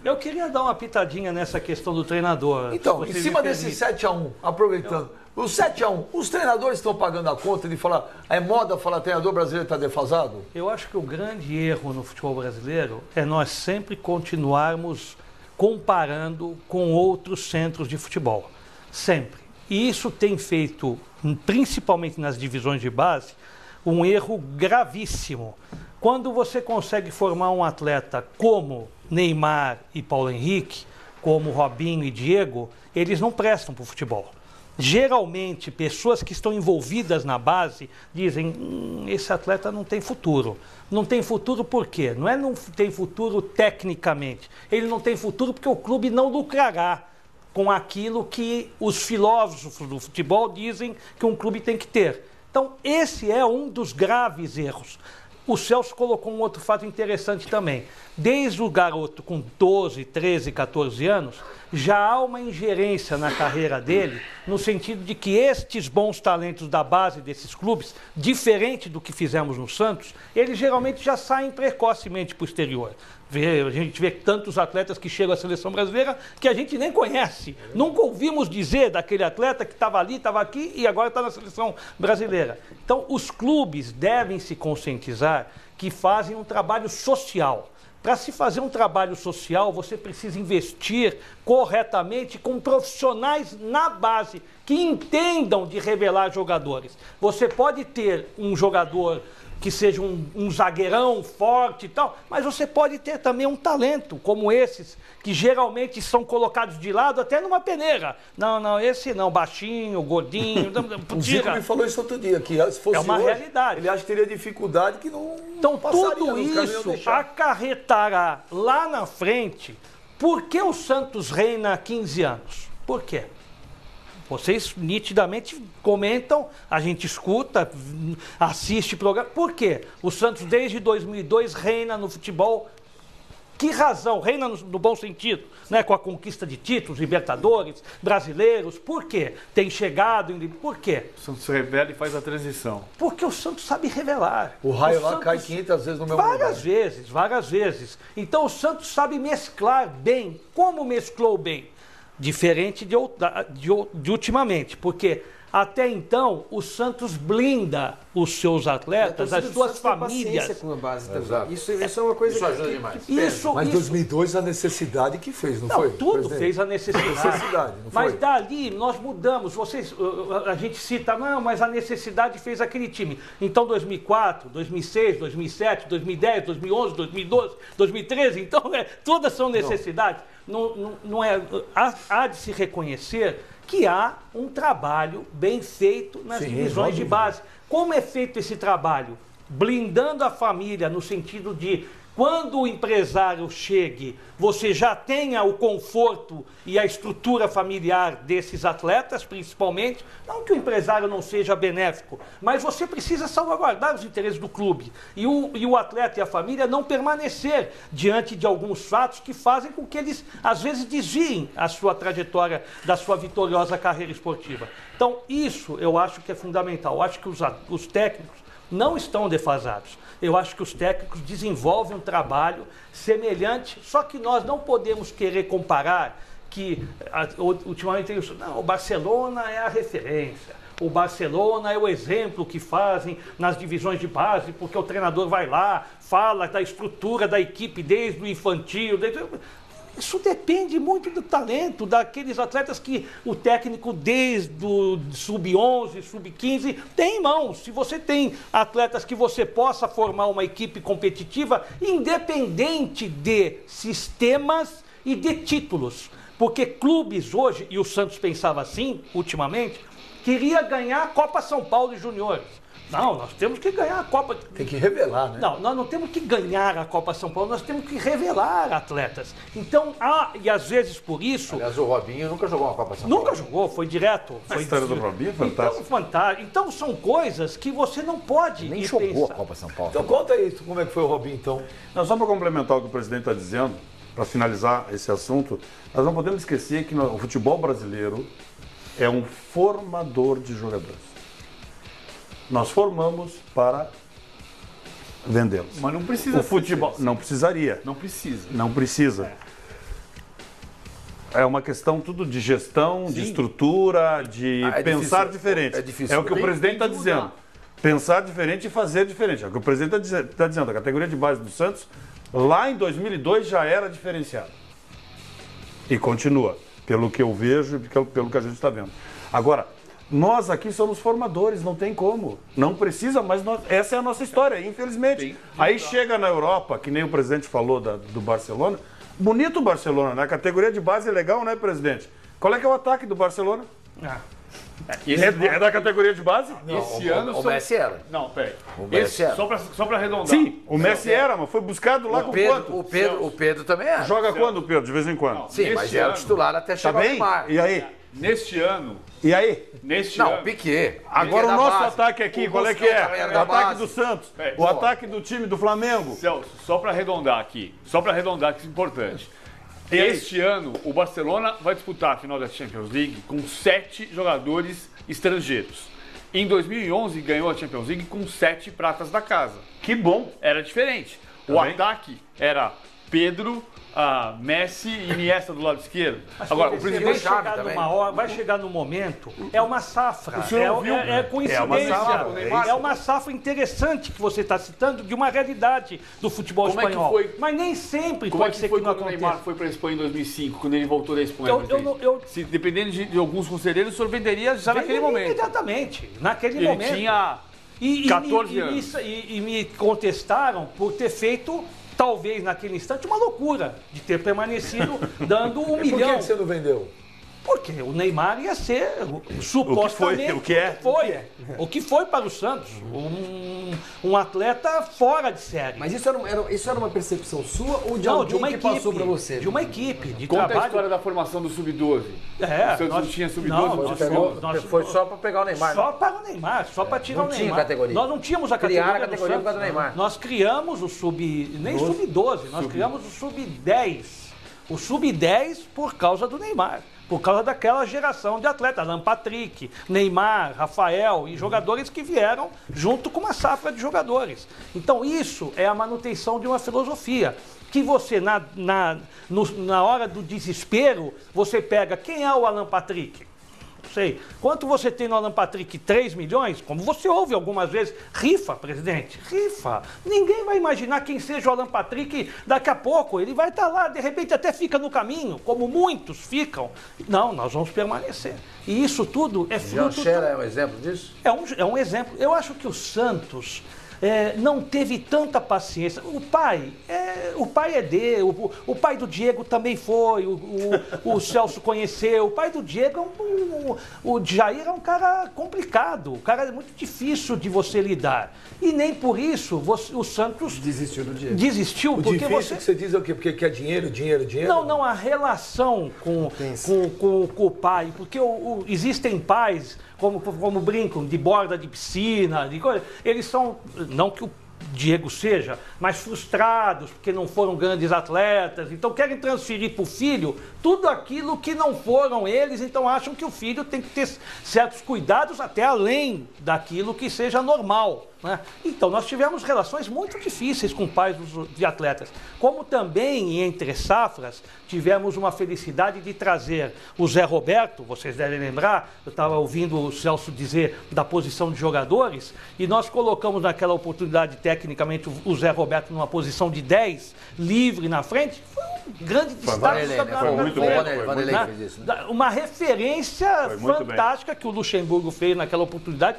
Eu queria dar uma pitadinha nessa questão do treinador. Então, em cima desse 7-1, aproveitando... O 7-1, os treinadores estão pagando a conta de falar, é moda falar treinador brasileiro está defasado? Eu acho que o grande erro no futebol brasileiro é nós sempre continuarmos comparando com outros centros de futebol. Sempre. E isso tem feito, principalmente nas divisões de base, um erro gravíssimo. Quando você consegue formar um atleta como Neymar e Paulo Henrique, como Robinho e Diego, eles não prestam para o futebol. geralmente, pessoas que estão envolvidas na base dizem, esse atleta não tem futuro. Não tem futuro por quê? Não tem futuro tecnicamente. Ele não tem futuro porque o clube não lucrará com aquilo que os filósofos do futebol dizem que um clube tem que ter. Então, esse é um dos graves erros. O Celso colocou um outro fato interessante também. Desde o garoto com 12, 13, 14 anos, já há uma ingerência na carreira dele, no sentido de que estes bons talentos da base desses clubes, diferente do que fizemos no Santos, eles geralmente já saem precocemente para o exterior. A gente vê tantos atletas que chegam à seleção brasileira que a gente nem conhece. Nunca ouvimos dizer daquele atleta que estava ali, estava aqui e agora está na seleção brasileira. Então, os clubes devem se conscientizar que fazem um trabalho social. Para se fazer um trabalho social, você precisa investir corretamente com profissionais na base que entendam de revelar jogadores. Você pode ter um jogador que seja um zagueirão forte e tal, mas você pode ter também um talento, como esses, que geralmente são colocados de lado até numa peneira. Não, esse não, baixinho, gordinho, o Zico me falou isso outro dia, que se fosse uma hoje, realidade. Ele acha que teria dificuldade que não Então, passaria, tudo isso acarretará lá na frente. Por que o Santos reina há 15 anos? Por quê? Vocês nitidamente comentam, a gente escuta, assiste programa. Por quê? O Santos, desde 2002, reina no futebol. Que razão? Reina no bom sentido, né? Com a conquista de títulos, Libertadores, brasileiros. Por quê? Tem chegado em... Por quê? O Santos revela e faz a transição. Porque o Santos sabe revelar. O raio lá cai 500 vezes no meu lugar. Várias vezes. Então o Santos sabe mesclar bem. Como mesclou bem? Diferente de ultimamente, porque até então o Santos blinda os seus atletas, as suas famílias. Com a base isso é uma coisa isso ajuda demais. Mas 2002 a necessidade que fez, não foi? Tudo fez a necessidade. Não mas foi? dali nós mudamos. A gente cita, não, mas a necessidade fez aquele time. Então 2004, 2006, 2007, 2010, 2011, 2012, 2013, então todas são necessidades. Há de se reconhecer que há um trabalho bem feito nas divisões de base. Como é feito esse trabalho? Blindando a família no sentido de quando o empresário chegue, você já tenha o conforto e a estrutura familiar desses atletas, principalmente. Não que o empresário não seja benéfico, mas você precisa salvaguardar os interesses do clube. E o atleta e a família não permanecer diante de alguns fatos que fazem com que eles, às vezes, desviem a sua trajetória da sua vitoriosa carreira esportiva. Então, isso eu acho que é fundamental. Eu acho que os técnicos não estão defasados. Eu acho que os técnicos desenvolvem um trabalho semelhante, só que nós não podemos querer comparar que, ultimamente, o Barcelona é a referência, o Barcelona é o exemplo que fazem nas divisões de base, porque o treinador vai lá, fala da estrutura da equipe desde o infantil, Isso depende muito do talento daqueles atletas que o técnico desde o sub-11, sub-15 tem em mãos. Se você tem atletas que você possa formar uma equipe competitiva independente de sistemas e de títulos. Porque clubes hoje, e o Santos pensava assim ultimamente, queria ganhar a Copa São Paulo e Juniores. Não, nós temos que ganhar a Copa. Tem que revelar, né? Não, nós não temos que ganhar a Copa São Paulo, nós temos que revelar atletas. Então, e às vezes por isso... Aliás, o Robinho nunca jogou uma Copa São Paulo. Nunca jogou, foi direto. A história do Robinho é fantástica. Então, fantástico. Então, são coisas que você não pode nem jogou a Copa São Paulo. Então, conta aí como é que foi o Robinho, então. Não, só para complementar o que o presidente está dizendo, para finalizar esse assunto, nós não podemos esquecer que o futebol brasileiro é um formador de jogadores. Nós formamos para vendê-los. Mas não precisa. O futebol não precisaria. Não precisa. Não precisa. É uma questão tudo de gestão, de estrutura, de pensar diferente. É difícil. É o que o presidente está dizendo. Pensar diferente e fazer diferente. É o que o presidente está dizendo. A categoria de base do Santos, lá em 2002, já era diferenciada. E continua, pelo que eu vejo e pelo que a gente está vendo. Agora, nós aqui somos formadores, não tem como. Não precisa, mas essa é a nossa história, infelizmente. Aí chega na Europa, que nem o presidente falou do Barcelona. Bonito o Barcelona, né? A categoria de base é legal, né, presidente? Qual é que é o ataque do Barcelona? É da categoria de base? Esse ano o Messi era. Não, peraí. O Messi era. Só pra arredondar. Sim, o Messi era, mas foi buscado lá com quanto? O Pedro também era. Joga quando o Pedro, de vez em quando? Sim, mas Nesse era ano. titular até Tá chegar o bem? Neymar. E aí? Neste ano, E aí? Não, o Piquet. Agora o da nosso base. ataque aqui, O qual é Busquets que é? também era O da ataque base. do Santos, É, o ataque do time do Flamengo. Celso, só pra arredondar aqui, que isso é importante. Este ano, o Barcelona vai disputar a final da Champions League com 7 jogadores estrangeiros. Em 2011, ganhou a Champions League com 7 pratas da casa. Que bom. Era diferente. O ataque era Pedro, Messi e Iniesta do lado esquerdo. Agora, o presidente vai chegar numa hora, vai chegar no momento, é uma safra, é coincidência, é uma safra interessante que você está citando de uma realidade do futebol Como é que espanhol. foi? Mas nem sempre Como é pode que ser foi que não quando o aconteça. Neymar foi para a Espanha em 2005, quando ele voltou da Espanha? Eu- Dependendo de alguns conselheiros, o senhor venderia já naquele momento. Imediatamente, naquele Ele momento. tinha 14 anos. E me contestaram por ter feito, talvez naquele instante, uma loucura de ter permanecido dando 1 Por que milhão. você não vendeu? Porque o Neymar ia ser supostamente o que foi para o Santos, um atleta fora de série. Mas isso era uma percepção sua ou de Não, alguém de uma que equipe, passou pra você? de uma equipe, de Conta a trabalho. história da formação do Sub-12. É, O Santos não tinha Sub-12, Foi só para pegar o Neymar. Só para o Neymar, só para tirar Não o tinha Neymar. categoria. Nós não tínhamos a categoria. Criaram a categoria do por causa do Santos. Neymar. Nós criamos o Sub-12, nós criamos o Sub-10. O Sub-10 por causa do Neymar. Por causa daquela geração de atletas, Alan Patrick, Neymar, Rafael e jogadores que vieram junto com uma safra de jogadores. Então isso é a manutenção de uma filosofia. Que você, na hora do desespero, você pega quem é o Alan Patrick? Não sei. Quanto você tem no Alan Patrick? 3 milhões? Como você ouve algumas vezes, rifa, presidente, rifa. Ninguém vai imaginar quem seja o Alan Patrick daqui a pouco. Ele vai estar lá, de repente até fica no caminho, como muitos ficam. Não, nós vamos permanecer. E isso tudo é fruto... Janchera é um exemplo disso? É um exemplo. Eu acho que o Santos não teve tanta paciência. O pai é dele, o pai do Diego também foi, o Celso conheceu. O pai do Diego o Jair é um cara complicado, um cara muito difícil de você lidar. E nem por isso o Santos Desistiu do Diego. Desistiu, O porque difícil que você diz é o quê? Porque quer dinheiro? Não, a relação com o pai, porque existem pais, como brincam, de borda de piscina, de coisa, eles são, não que o Diego seja, mas frustrados, porque não foram grandes atletas, então querem transferir para o filho tudo aquilo que não foram eles, então acham que o filho tem que ter certos cuidados até além daquilo que seja normal. Né? Então nós tivemos relações muito difíceis com pais de atletas, como também entre safras tivemos uma felicidade de trazer o Zé Roberto, vocês devem lembrar, eu estava ouvindo o Celso dizer da posição de jogadores, e nós colocamos naquela oportunidade tecnicamente o Zé Roberto numa posição de 10, livre na frente, foi um grande destaque do Campeonato Brasileiro. Vanderlei que fez isso, né? Uma referência fantástica que o Luxemburgo fez naquela oportunidade,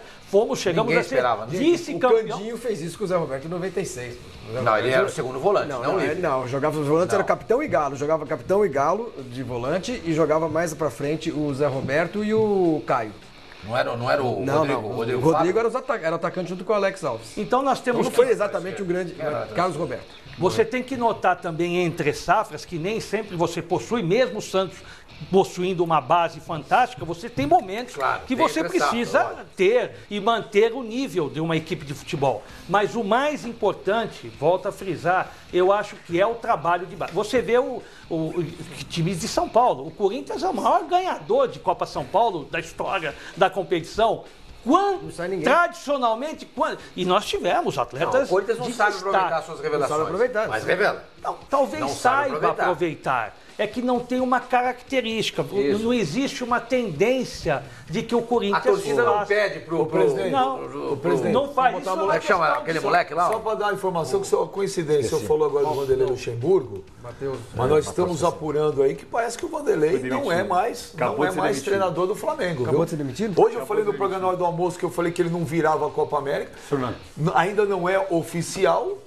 chegamos Ninguém a ser esperava, né? O vice-campeão. Candinho fez isso com o Zé Roberto em 96. Não, ele era o segundo volante, não livre. Não, jogava os volantes, era capitão e galo. Jogava capitão e galo de volante e jogava mais pra frente o Zé Roberto e o Caio. Não era o Não, Rodrigo. o Rodrigo era o atacante junto com o Alex Alves. Então nós temos Não foi exatamente o grande Carlos Roberto. Você tem que notar também entre safras que nem sempre você possui, mesmo o Santos possuindo uma base fantástica, você tem momentos que você precisa ter e manter o nível de uma equipe de futebol. Mas o mais importante, volto a frisar, eu acho que é o trabalho de base. Você vê o times de São Paulo. O Corinthians é o maior ganhador de Copa São Paulo da história da competição. Tradicionalmente, e nós tivemos atletas. O Corinthians não sabe aproveitar suas revelações. Mas revela. Talvez não saiba aproveitar. É que não tem uma característica, não existe uma tendência de que o Corinthians... A torcida não pede pro presidente. O presidente. Não faz isso. Como é que chama aquele moleque lá? Só para dar uma informação, que isso é uma coincidência. O senhor falou agora do Vanderlei Luxemburgo, mas nós estamos apurando aí que parece que o Vanderlei não é mais treinador do Flamengo. Acabou de ser demitido? Hoje eu falei no programa na hora do almoço que eu falei que ele não virava a Copa América. Ainda não é oficial.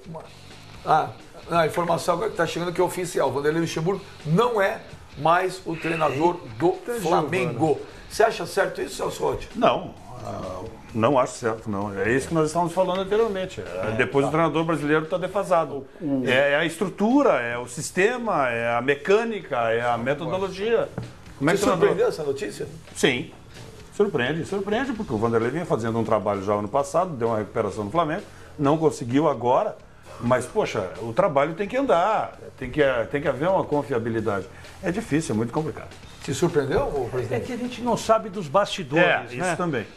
A informação agora que está chegando que é oficial. O Vanderlei Luxemburgo não é mais o treinador do Flamengo. Você acha certo isso, Celso Rotti? Não, não acho certo, não. É isso que nós estávamos falando anteriormente. Depois o treinador brasileiro está defasado. É a estrutura, é o sistema, é a mecânica, é a metodologia. Como é Você que surpreendeu essa notícia? Sim, surpreende, porque o Vanderlei vinha fazendo um trabalho já ano passado, deu uma recuperação no Flamengo, não conseguiu agora, mas, poxa, o trabalho tem que andar, tem que haver uma confiabilidade. É difícil, é muito complicado. Te surpreendeu, presidente? É que a gente não sabe dos bastidores, isso também.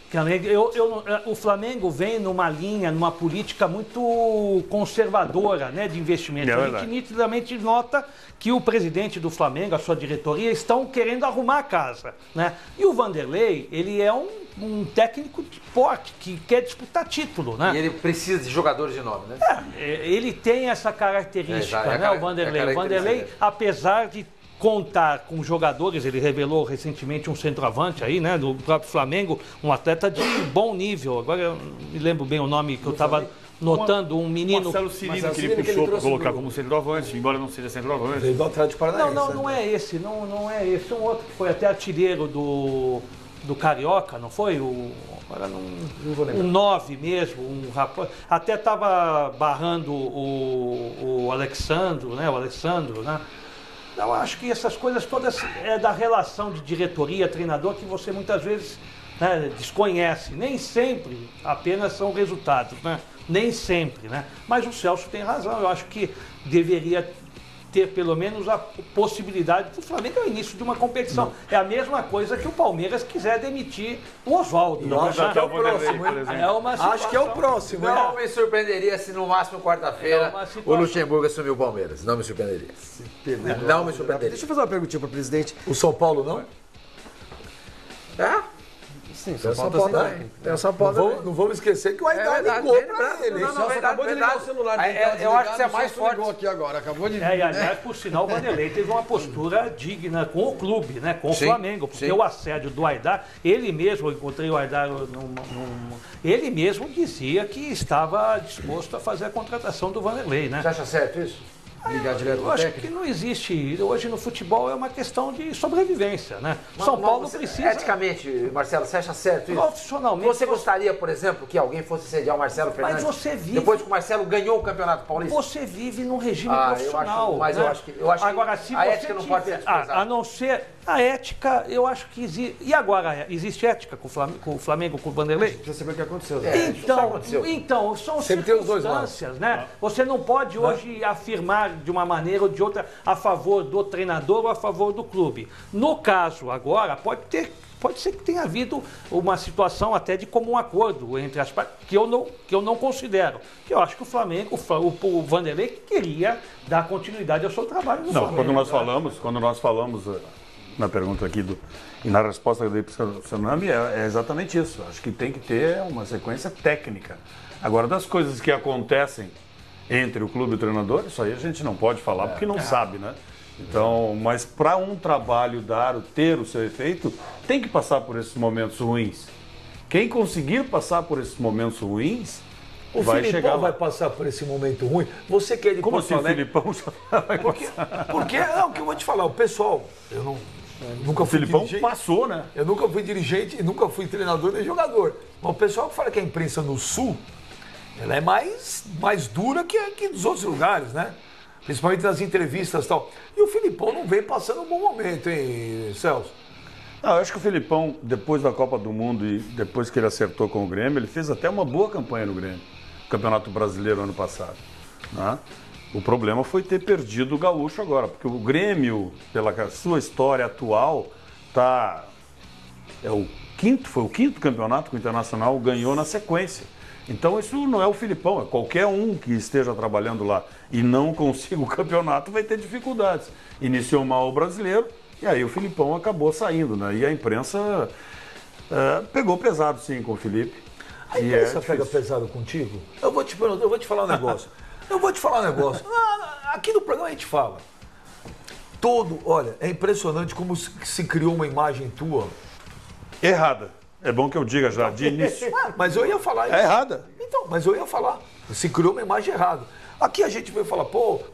O Flamengo vem numa linha, numa política muito conservadora, né, de investimento. A gente nitidamente nota que o presidente do Flamengo, a sua diretoria, estão querendo arrumar a casa, né? E o Vanderlei, ele é um técnico de porte, que quer disputar título, né? E ele precisa de jogadores de nome, né? Ele tem essa característica, né, o Vanderlei. O Vanderlei, apesar de contar com jogadores, ele revelou recentemente um centroavante aí, né, do próprio Flamengo, um atleta de bom nível. Agora eu não me lembro bem o nome que eu estava notando, um menino... Marcelo Cirino, que ele puxou para colocar como centroavante, embora não seja centroavante. Veio do Atlético Paranaense. Não é esse, não é esse. Um outro que foi até artilheiro do Carioca, não foi? Agora não vou lembrar. Um 9 mesmo, um rapaz. Até estava barrando o Alexandro, né? Então, acho que essas coisas todas é da relação de diretoria, treinador, que você muitas vezes, né, desconhece. Nem sempre apenas são resultados, né? Nem sempre, né? Mas o Celso tem razão. Eu acho que deveria ter pelo menos a possibilidade, o Flamengo é o início de uma competição. Não. É a mesma coisa que o Palmeiras quiser demitir o Oswaldo. Acho que é o próximo. Acho que é o próximo. Não me surpreenderia se no máximo quarta-feira o Luxemburgo assumiu o Palmeiras. Não me surpreenderia. Não me surpreenderia. Deixa eu fazer uma perguntinha para o presidente. O São Paulo não? Sim, São Paulo também. Tem o São Paulo também. Não vamos esquecer que o Aidar ligou para ele. Não, acabou de ligar o celular. Eu acho que você é mais forte. Aqui agora, acabou de e aliás, por sinal, o Vanderlei teve uma postura digna com o clube, né, com o Flamengo, porque o assédio do Aidar, ele mesmo, eu encontrei o Aidar, ele mesmo dizia que estava disposto a fazer a contratação do Vanderlei, né? Você acha certo isso? Ligar direto eu pro acho técnico? que não existe. Hoje no futebol é uma questão de sobrevivência, né? São Paulo precisa... Eticamente, Marcelo, você acha certo isso? Profissionalmente... Você gostaria, por exemplo, que alguém fosse sediar o Marcelo Fernandes? Mas você vive... Depois que o Marcelo ganhou o Campeonato Paulista? Você vive num regime profissional. Eu acho que agora, se a ética não pode ser desprezada. A não ser... A ética, eu acho que existe... E agora, existe ética com o Flamengo, com o Vanderlei? Precisa saber o que aconteceu. Então, são circunstâncias, né? Você não pode hoje afirmar de uma maneira ou de outra a favor do treinador ou a favor do clube. No caso agora, pode ser que tenha havido uma situação até de comum acordo entre as partes, que eu não considero. Que eu acho que o Flamengo, o Vanderlei queria dar continuidade ao seu trabalho no Flamengo. Quando nós falamos na pergunta aqui e na resposta do Tsunami, é exatamente isso. Acho que tem que ter uma sequência técnica. Agora, das coisas que acontecem entre o clube e o treinador, isso aí a gente não pode falar porque não sabe, né? Então, mas para um trabalho ter o seu efeito, tem que passar por esses momentos ruins. Quem conseguir passar por esses momentos ruins, vai chegar lá. Vai passar por esse momento ruim. Você quer de Como assim, o Filipão já vai passar? Porque é o que eu vou te falar, o pessoal, nunca fui Filipão dirigente. Passou, né? Eu nunca fui dirigente e nunca fui treinador nem jogador. Mas o pessoal que fala que a imprensa no Sul, ela é mais dura que dos outros lugares, né? Principalmente nas entrevistas e tal. E o Filipão não vem passando um bom momento, hein, Celso? Não, eu acho que o Filipão, depois da Copa do Mundo e depois que ele acertou com o Grêmio, ele fez até uma boa campanha no Grêmio. Campeonato Brasileiro ano passado. Né? O problema foi ter perdido o Gaúcho agora, porque o Grêmio, pela sua história atual, foi o quinto campeonato que o Internacional ganhou na sequência. Então isso não é o Filipão, é qualquer um que esteja trabalhando lá e não consiga o campeonato vai ter dificuldades. Iniciou mal o Brasileiro e aí o Filipão acabou saindo, né? E a imprensa pegou pesado sim com o Felipe. A imprensa pega pesado contigo? Eu vou te falar um negócio. Aqui no programa a gente fala. Olha, é impressionante como se criou uma imagem tua. Errada. É bom que eu diga já, de início. Mas eu ia falar isso. É errada. Então, mas eu ia falar. Se criou uma imagem errada. Aqui a gente veio falar,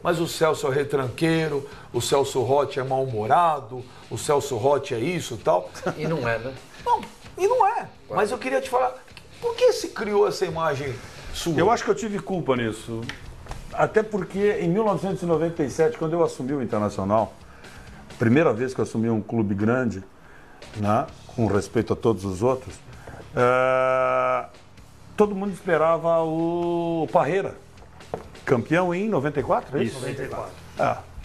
mas o Celso é retranqueiro, o Celso Rotti é mal-humorado, o Celso Rotti é isso e tal. E não é, né? Não, e não é. Mas eu queria te falar, por que se criou essa imagem sua? Eu acho que eu tive culpa nisso. Até porque em 1997, quando eu assumi o Internacional, primeira vez que eu assumi um clube grande, né, com respeito a todos os outros, todo mundo esperava o Parreira, campeão em 94, é isso? 94.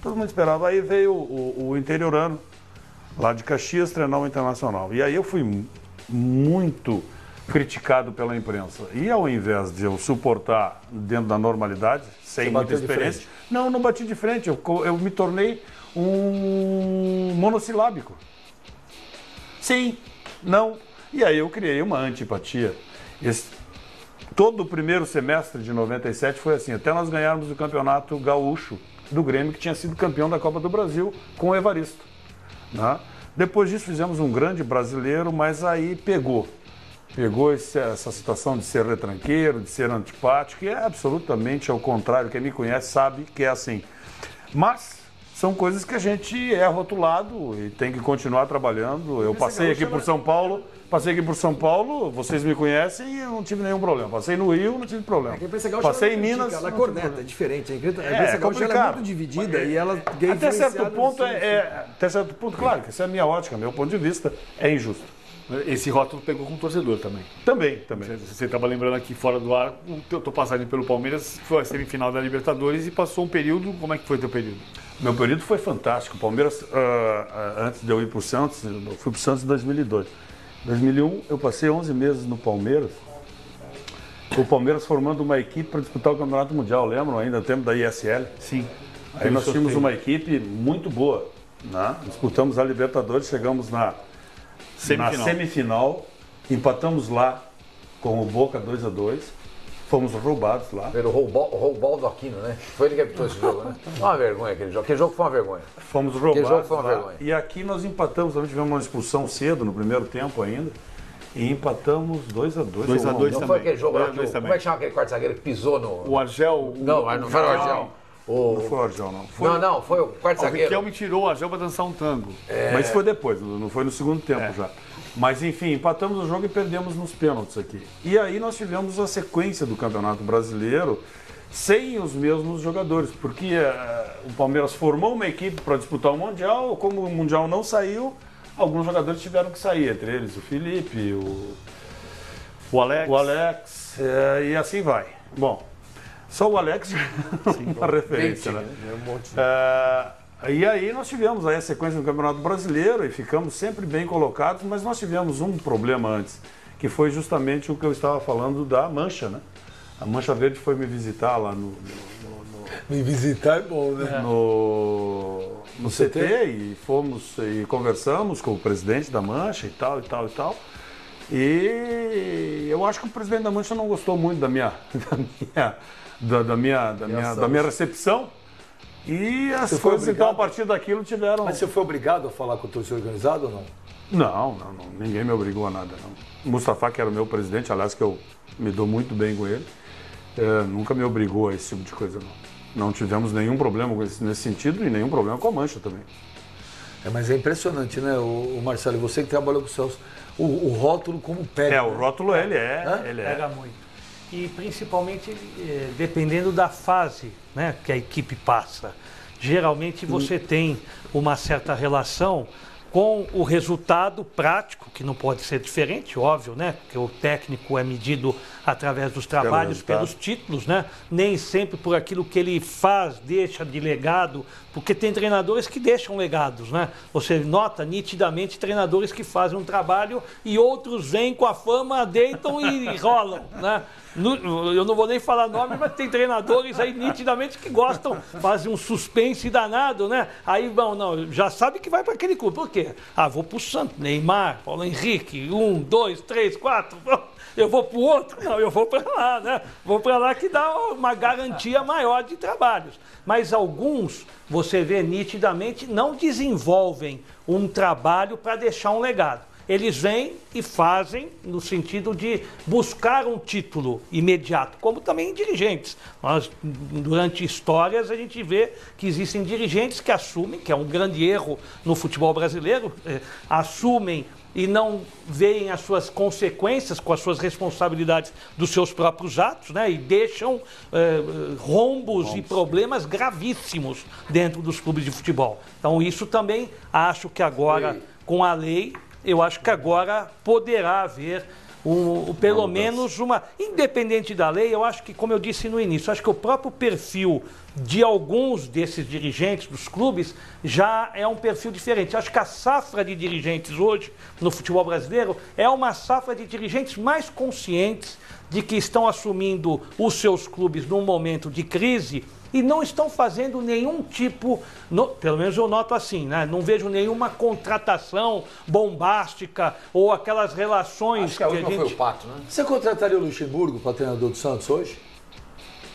Todo mundo esperava. Aí veio o interiorano, lá de Caxias, treinar o Internacional. E aí eu fui muito criticado pela imprensa. E ao invés de eu suportar dentro da normalidade, sem muita experiência, não bati de frente. Eu me tornei um monossilábico. Sim, não. E aí eu criei uma antipatia. Todo o primeiro semestre de 97 foi assim, até nós ganharmos o campeonato gaúcho do Grêmio, que tinha sido campeão da Copa do Brasil com o Evaristo. Né? Depois disso fizemos um grande brasileiro, mas aí pegou essa situação de ser retranqueiro, de ser antipático, e é absolutamente ao contrário. Quem me conhece sabe que é assim. Mas são coisas que a gente é rotulado e tem que continuar trabalhando. Eu passei aqui por São Paulo, vocês me conhecem e eu não tive nenhum problema. Passei no Rio, não tive problema. Passei em Minas. Ela corneta, é diferente. A imprensa é gaúcha ela é muito dividida e ela até certo ponto até certo ponto, claro, que essa é a minha ótica, meu ponto de vista, é injusto. Esse rótulo pegou com o torcedor também. Também. Você estava lembrando aqui fora do ar, eu estou passagem pelo Palmeiras, foi a semifinal da Libertadores e passou um período. Como é que foi o teu período? Meu período foi fantástico. O Palmeiras, antes de eu ir para o Santos, eu fui para o Santos em 2002. Em 2001, eu passei 11 meses no Palmeiras. O Palmeiras formando uma equipe para disputar o Campeonato Mundial, lembram ainda, no tempo da ISL? Sim. Aí nós tínhamos uma equipe muito boa. Né? Disputamos a Libertadores, chegamos na semifinal, empatamos lá com o Boca 2-2, fomos roubados lá. Pelo roubal do Aquino, né? Foi ele que apitou esse jogo, né? Foi uma vergonha aquele jogo. Aquele jogo foi uma vergonha. Fomos roubados. Aquele jogo foi uma vergonha. E aqui nós empatamos, também tivemos uma expulsão cedo no primeiro tempo ainda. E empatamos 2-2. 2-2 também. Não foi aquele jogo lá que como é que chama aquele quarto zagueiro que pisou no... O Argel... Não foi o Argel. Não foi o Argel, não. Não, foi o quarto zagueiro. O Riquelme tirou o Argel para dançar um tango. Mas foi depois, não foi no segundo tempo já. Mas enfim, empatamos o jogo e perdemos nos pênaltis aqui. E aí nós tivemos a sequência do Campeonato Brasileiro sem os mesmos jogadores, porque o Palmeiras formou uma equipe para disputar o Mundial, como o Mundial não saiu, alguns jogadores tiveram que sair, entre eles o Felipe, o Alex, e assim vai. Bom, só o Alex uma referência, né? E aí nós tivemos aí a sequência do Campeonato Brasileiro e ficamos sempre bem colocados, mas nós tivemos um problema antes, que foi justamente o que eu estava falando da Mancha, né? A Mancha Verde foi me visitar lá Me visitar é bom, né? No CT e fomos e conversamos com o presidente da Mancha e tal. E eu acho que o presidente da Mancha não gostou muito da minha recepção. E as coisas, então, a partir daquilo tiveram... Mas você foi obrigado a falar com o torcedor organizado ou não? Não, ninguém me obrigou a nada, não. O Mustafa, que era o meu presidente, aliás, que eu me dou muito bem com ele, nunca me obrigou a esse tipo de coisa, não. Não tivemos nenhum problema nesse sentido e nenhum problema com a Mancha também. Mas é impressionante, né, o Marcelo, você que trabalhou com o Celso, o rótulo como pega. O rótulo ele pega muito. E principalmente dependendo da fase, né, que a equipe passa. Geralmente você tem uma certa relação com o resultado prático, que não pode ser diferente, óbvio, né? Porque o técnico é medido através dos trabalhos, pelos títulos, né? Nem sempre por aquilo que ele faz, deixa de legado, porque tem treinadores que deixam legados, né? Você nota nitidamente treinadores que fazem um trabalho e outros vêm com a fama, deitam e rolam, né? Eu não vou nem falar nome, mas tem treinadores aí nitidamente que gostam, fazem um suspense danado, né? Aí, já sabe que vai para aquele clube. Por quê? Vou pro Santos, Neymar, Paulo Henrique, 1, 2, 3, 4... Eu vou para o outro? Não, eu vou para lá, né? Vou para lá que dá uma garantia maior de trabalhos. Mas alguns, você vê nitidamente, não desenvolvem um trabalho para deixar um legado. Eles vêm e fazem no sentido de buscar um título imediato, como também dirigentes. Nós, durante histórias, a gente vê que existem dirigentes que assumem, que é um grande erro no futebol brasileiro, assumem e não veem as suas consequências com as suas responsabilidades dos seus próprios atos, né? E deixam rombos e problemas gravíssimos dentro dos clubes de futebol. Então isso também acho que agora, com a lei, eu acho que agora poderá haver pelo menos uma... Independente da lei, eu acho que, como eu disse no início, acho que o próprio perfil de alguns desses dirigentes dos clubes já é um perfil diferente. Acho que a safra de dirigentes hoje no futebol brasileiro é uma safra de dirigentes mais conscientes de que estão assumindo os seus clubes num momento de crise e não estão fazendo nenhum tipo, pelo menos eu noto assim, né? Não vejo nenhuma contratação bombástica ou aquelas relações Acho que a última foi o Pato, né? Você contrataria o Luxemburgo para treinador do Santos hoje?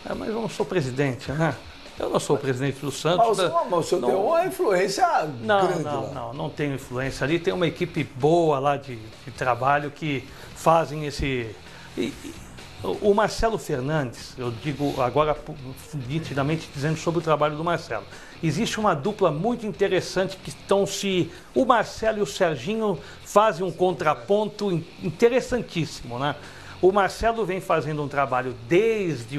Mas eu não sou presidente, né? Eu não sou o presidente do Santos. Mas o senhor tem uma influência grande lá. Não tenho influência ali. Tem uma equipe boa lá de trabalho que fazem esse... O Marcelo Fernandes, eu digo agora nitidamente dizendo sobre o trabalho do Marcelo. Existe uma dupla muito interessante que estão se... O Marcelo e o Serginho fazem um contraponto interessantíssimo, né? O Marcelo vem fazendo um trabalho desde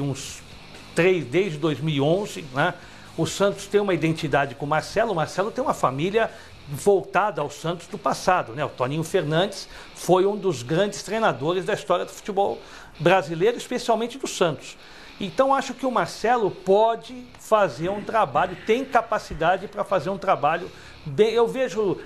2011, né? O Santos tem uma identidade com o Marcelo tem uma família voltada ao Santos do passado, né? O Toninho Fernandes foi um dos grandes treinadores da história do futebol brasileiro, especialmente do Santos. Então acho que o Marcelo pode fazer um trabalho, tem capacidade para fazer um trabalho bem. Eu vejo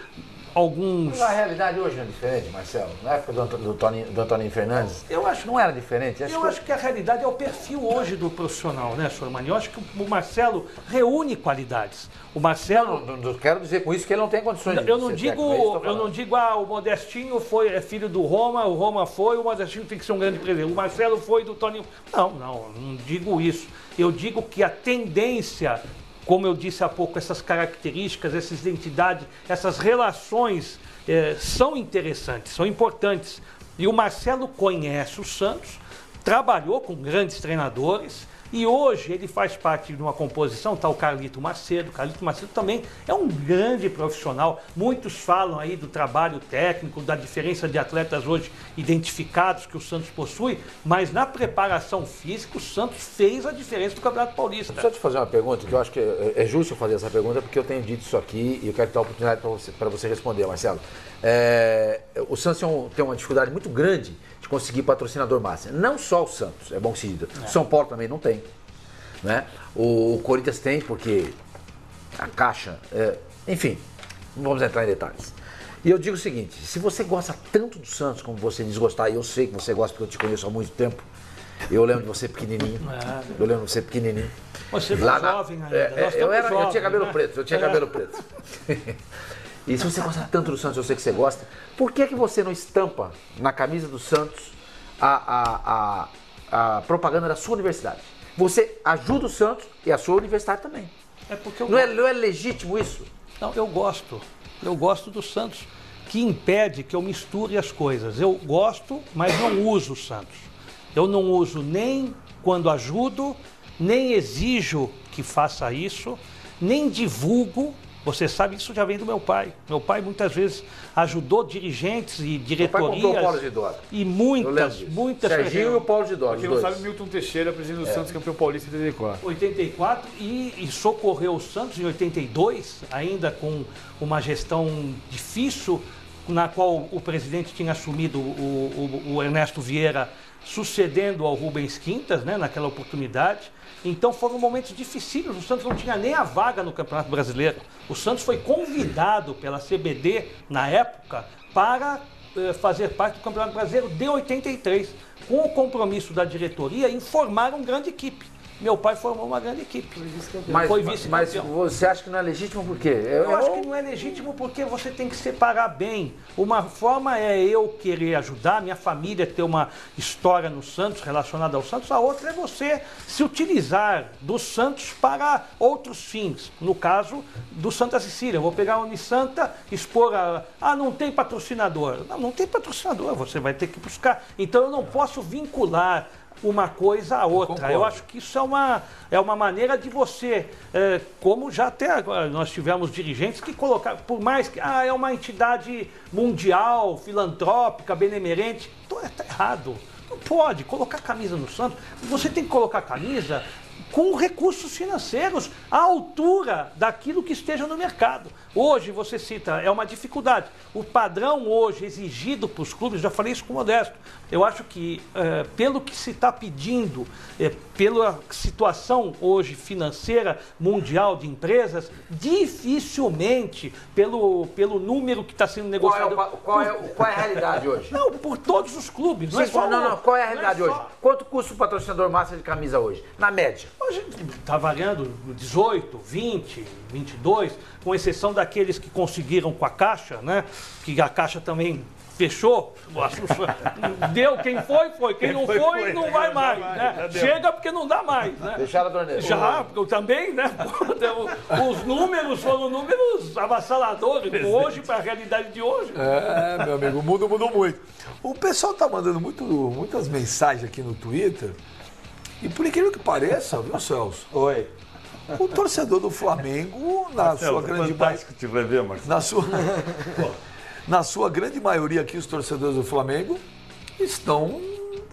alguns... Mas a realidade hoje não é diferente, Marcelo? Na época do Toninho Fernandes, eu acho, não era diferente? Acho que a realidade é o perfil hoje do profissional, né, Sormani? Eu acho que o Marcelo reúne qualidades. O Marcelo... Não quero dizer com isso que ele não tem condições de eu não digo, o Modestinho é filho do Roma, o Roma foi, o Modestinho tem que ser um grande presidente. O Marcelo foi do Toninho... Não digo isso. Eu digo que a tendência... Como eu disse há pouco, essas características, essa identidade, essas relações são interessantes, são importantes. E o Marcelo conhece o Santos, trabalhou com grandes treinadores e hoje ele faz parte de uma composição, está o Carlito Macedo. Carlito Macedo também é um grande profissional. Muitos falam aí do trabalho técnico, da diferença de atletas hoje identificados que o Santos possui, mas na preparação física o Santos fez a diferença do Campeonato Paulista. Deixa eu te fazer uma pergunta, que eu acho que é justo eu fazer essa pergunta, porque eu tenho dito isso aqui e eu quero dar a oportunidade para você responder, Marcelo. O Santos tem uma dificuldade muito grande de conseguir patrocinador máximo. Não só o Santos, é bom que se diga. São Paulo também não tem. Né? O Corinthians tem, porque a Caixa... enfim, não vamos entrar em detalhes. E eu digo o seguinte, se você gosta tanto do Santos como você diz gostar, e eu sei que você gosta porque eu te conheço há muito tempo, eu lembro de você pequenininho, Você foi jovem ainda. Eu tinha cabelo preto, E se você gosta tanto do Santos, eu sei que você gosta, por que você não estampa na camisa do Santos a propaganda da sua universidade? Você ajuda o Santos e a sua universidade também. Não é legítimo isso? Não, eu gosto do Santos, que impede que eu misture as coisas. Eu gosto, mas não uso o Santos. Eu não uso nem quando ajudo, nem exijo que faça isso, nem divulgo. Você sabe, isso já vem do meu pai. Meu pai muitas vezes ajudou dirigentes e diretorias. Meu pai comprou o Paulo de Dora. E muitas. Serginho e o Paulo de Dora. Quem não sabe, Milton Teixeira, presidente do Santos, campeão paulista em 84. 84 e socorreu o Santos em 82, ainda com uma gestão difícil, na qual o presidente tinha assumido o Ernesto Vieira, sucedendo ao Rubens Quintas, né, naquela oportunidade. Então foram momentos dificílimos, o Santos não tinha nem a vaga no Campeonato Brasileiro. O Santos foi convidado pela CBD, na época, para fazer parte do Campeonato Brasileiro de 83, com o compromisso da diretoria em formar uma grande equipe. Meu pai formou uma grande equipe. Mas você acha que não é legítimo por quê? Eu acho que não é legítimo porque você tem que separar bem. Uma forma é eu querer ajudar, minha família ter uma história no Santos, relacionada ao Santos. A outra é você se utilizar do Santos para outros fins. No caso do Santa Cecília. Eu vou pegar a Unisanta, expor não tem patrocinador. Não tem patrocinador, você vai ter que buscar. Então eu não posso vincular uma coisa a outra. Eu acho que isso é uma maneira de você, como já até agora nós tivemos dirigentes que colocaram, por mais que é uma entidade mundial, filantrópica, benemerente, está errado. Não pode colocar camisa no Santos. Você tem que colocar camisa com recursos financeiros à altura daquilo que esteja no mercado. Hoje, você cita, é uma dificuldade. O padrão hoje exigido para os clubes, já falei isso com o Modesto, eu acho que pelo que se está pedindo, pela situação hoje financeira mundial de empresas, dificilmente, pelo número que está sendo negociado... Qual é a realidade hoje? Não, por todos os clubes. Sim, qual é a realidade hoje? Quanto custa o patrocinador massa de camisa hoje? Na média? Hoje está variando 18, 20, 22, com exceção daqueles que conseguiram com a Caixa, né? Que a Caixa também fechou. Deu quem foi. Quem não foi, não vai mais. Né? Chega porque não dá mais. Né? Fecharam a torneira. Já, porque eu também, né? Os números foram números avassaladores. Hoje, para a realidade de hoje. Meu amigo, o mundo mudou muito. O pessoal tá mandando muitas mensagens aqui no Twitter. E por incrível que pareça, viu, Celso? Oi. O torcedor do Flamengo, na sua grande fantástico te rever, Marcelo. Na sua grande maioria aqui, os torcedores do Flamengo estão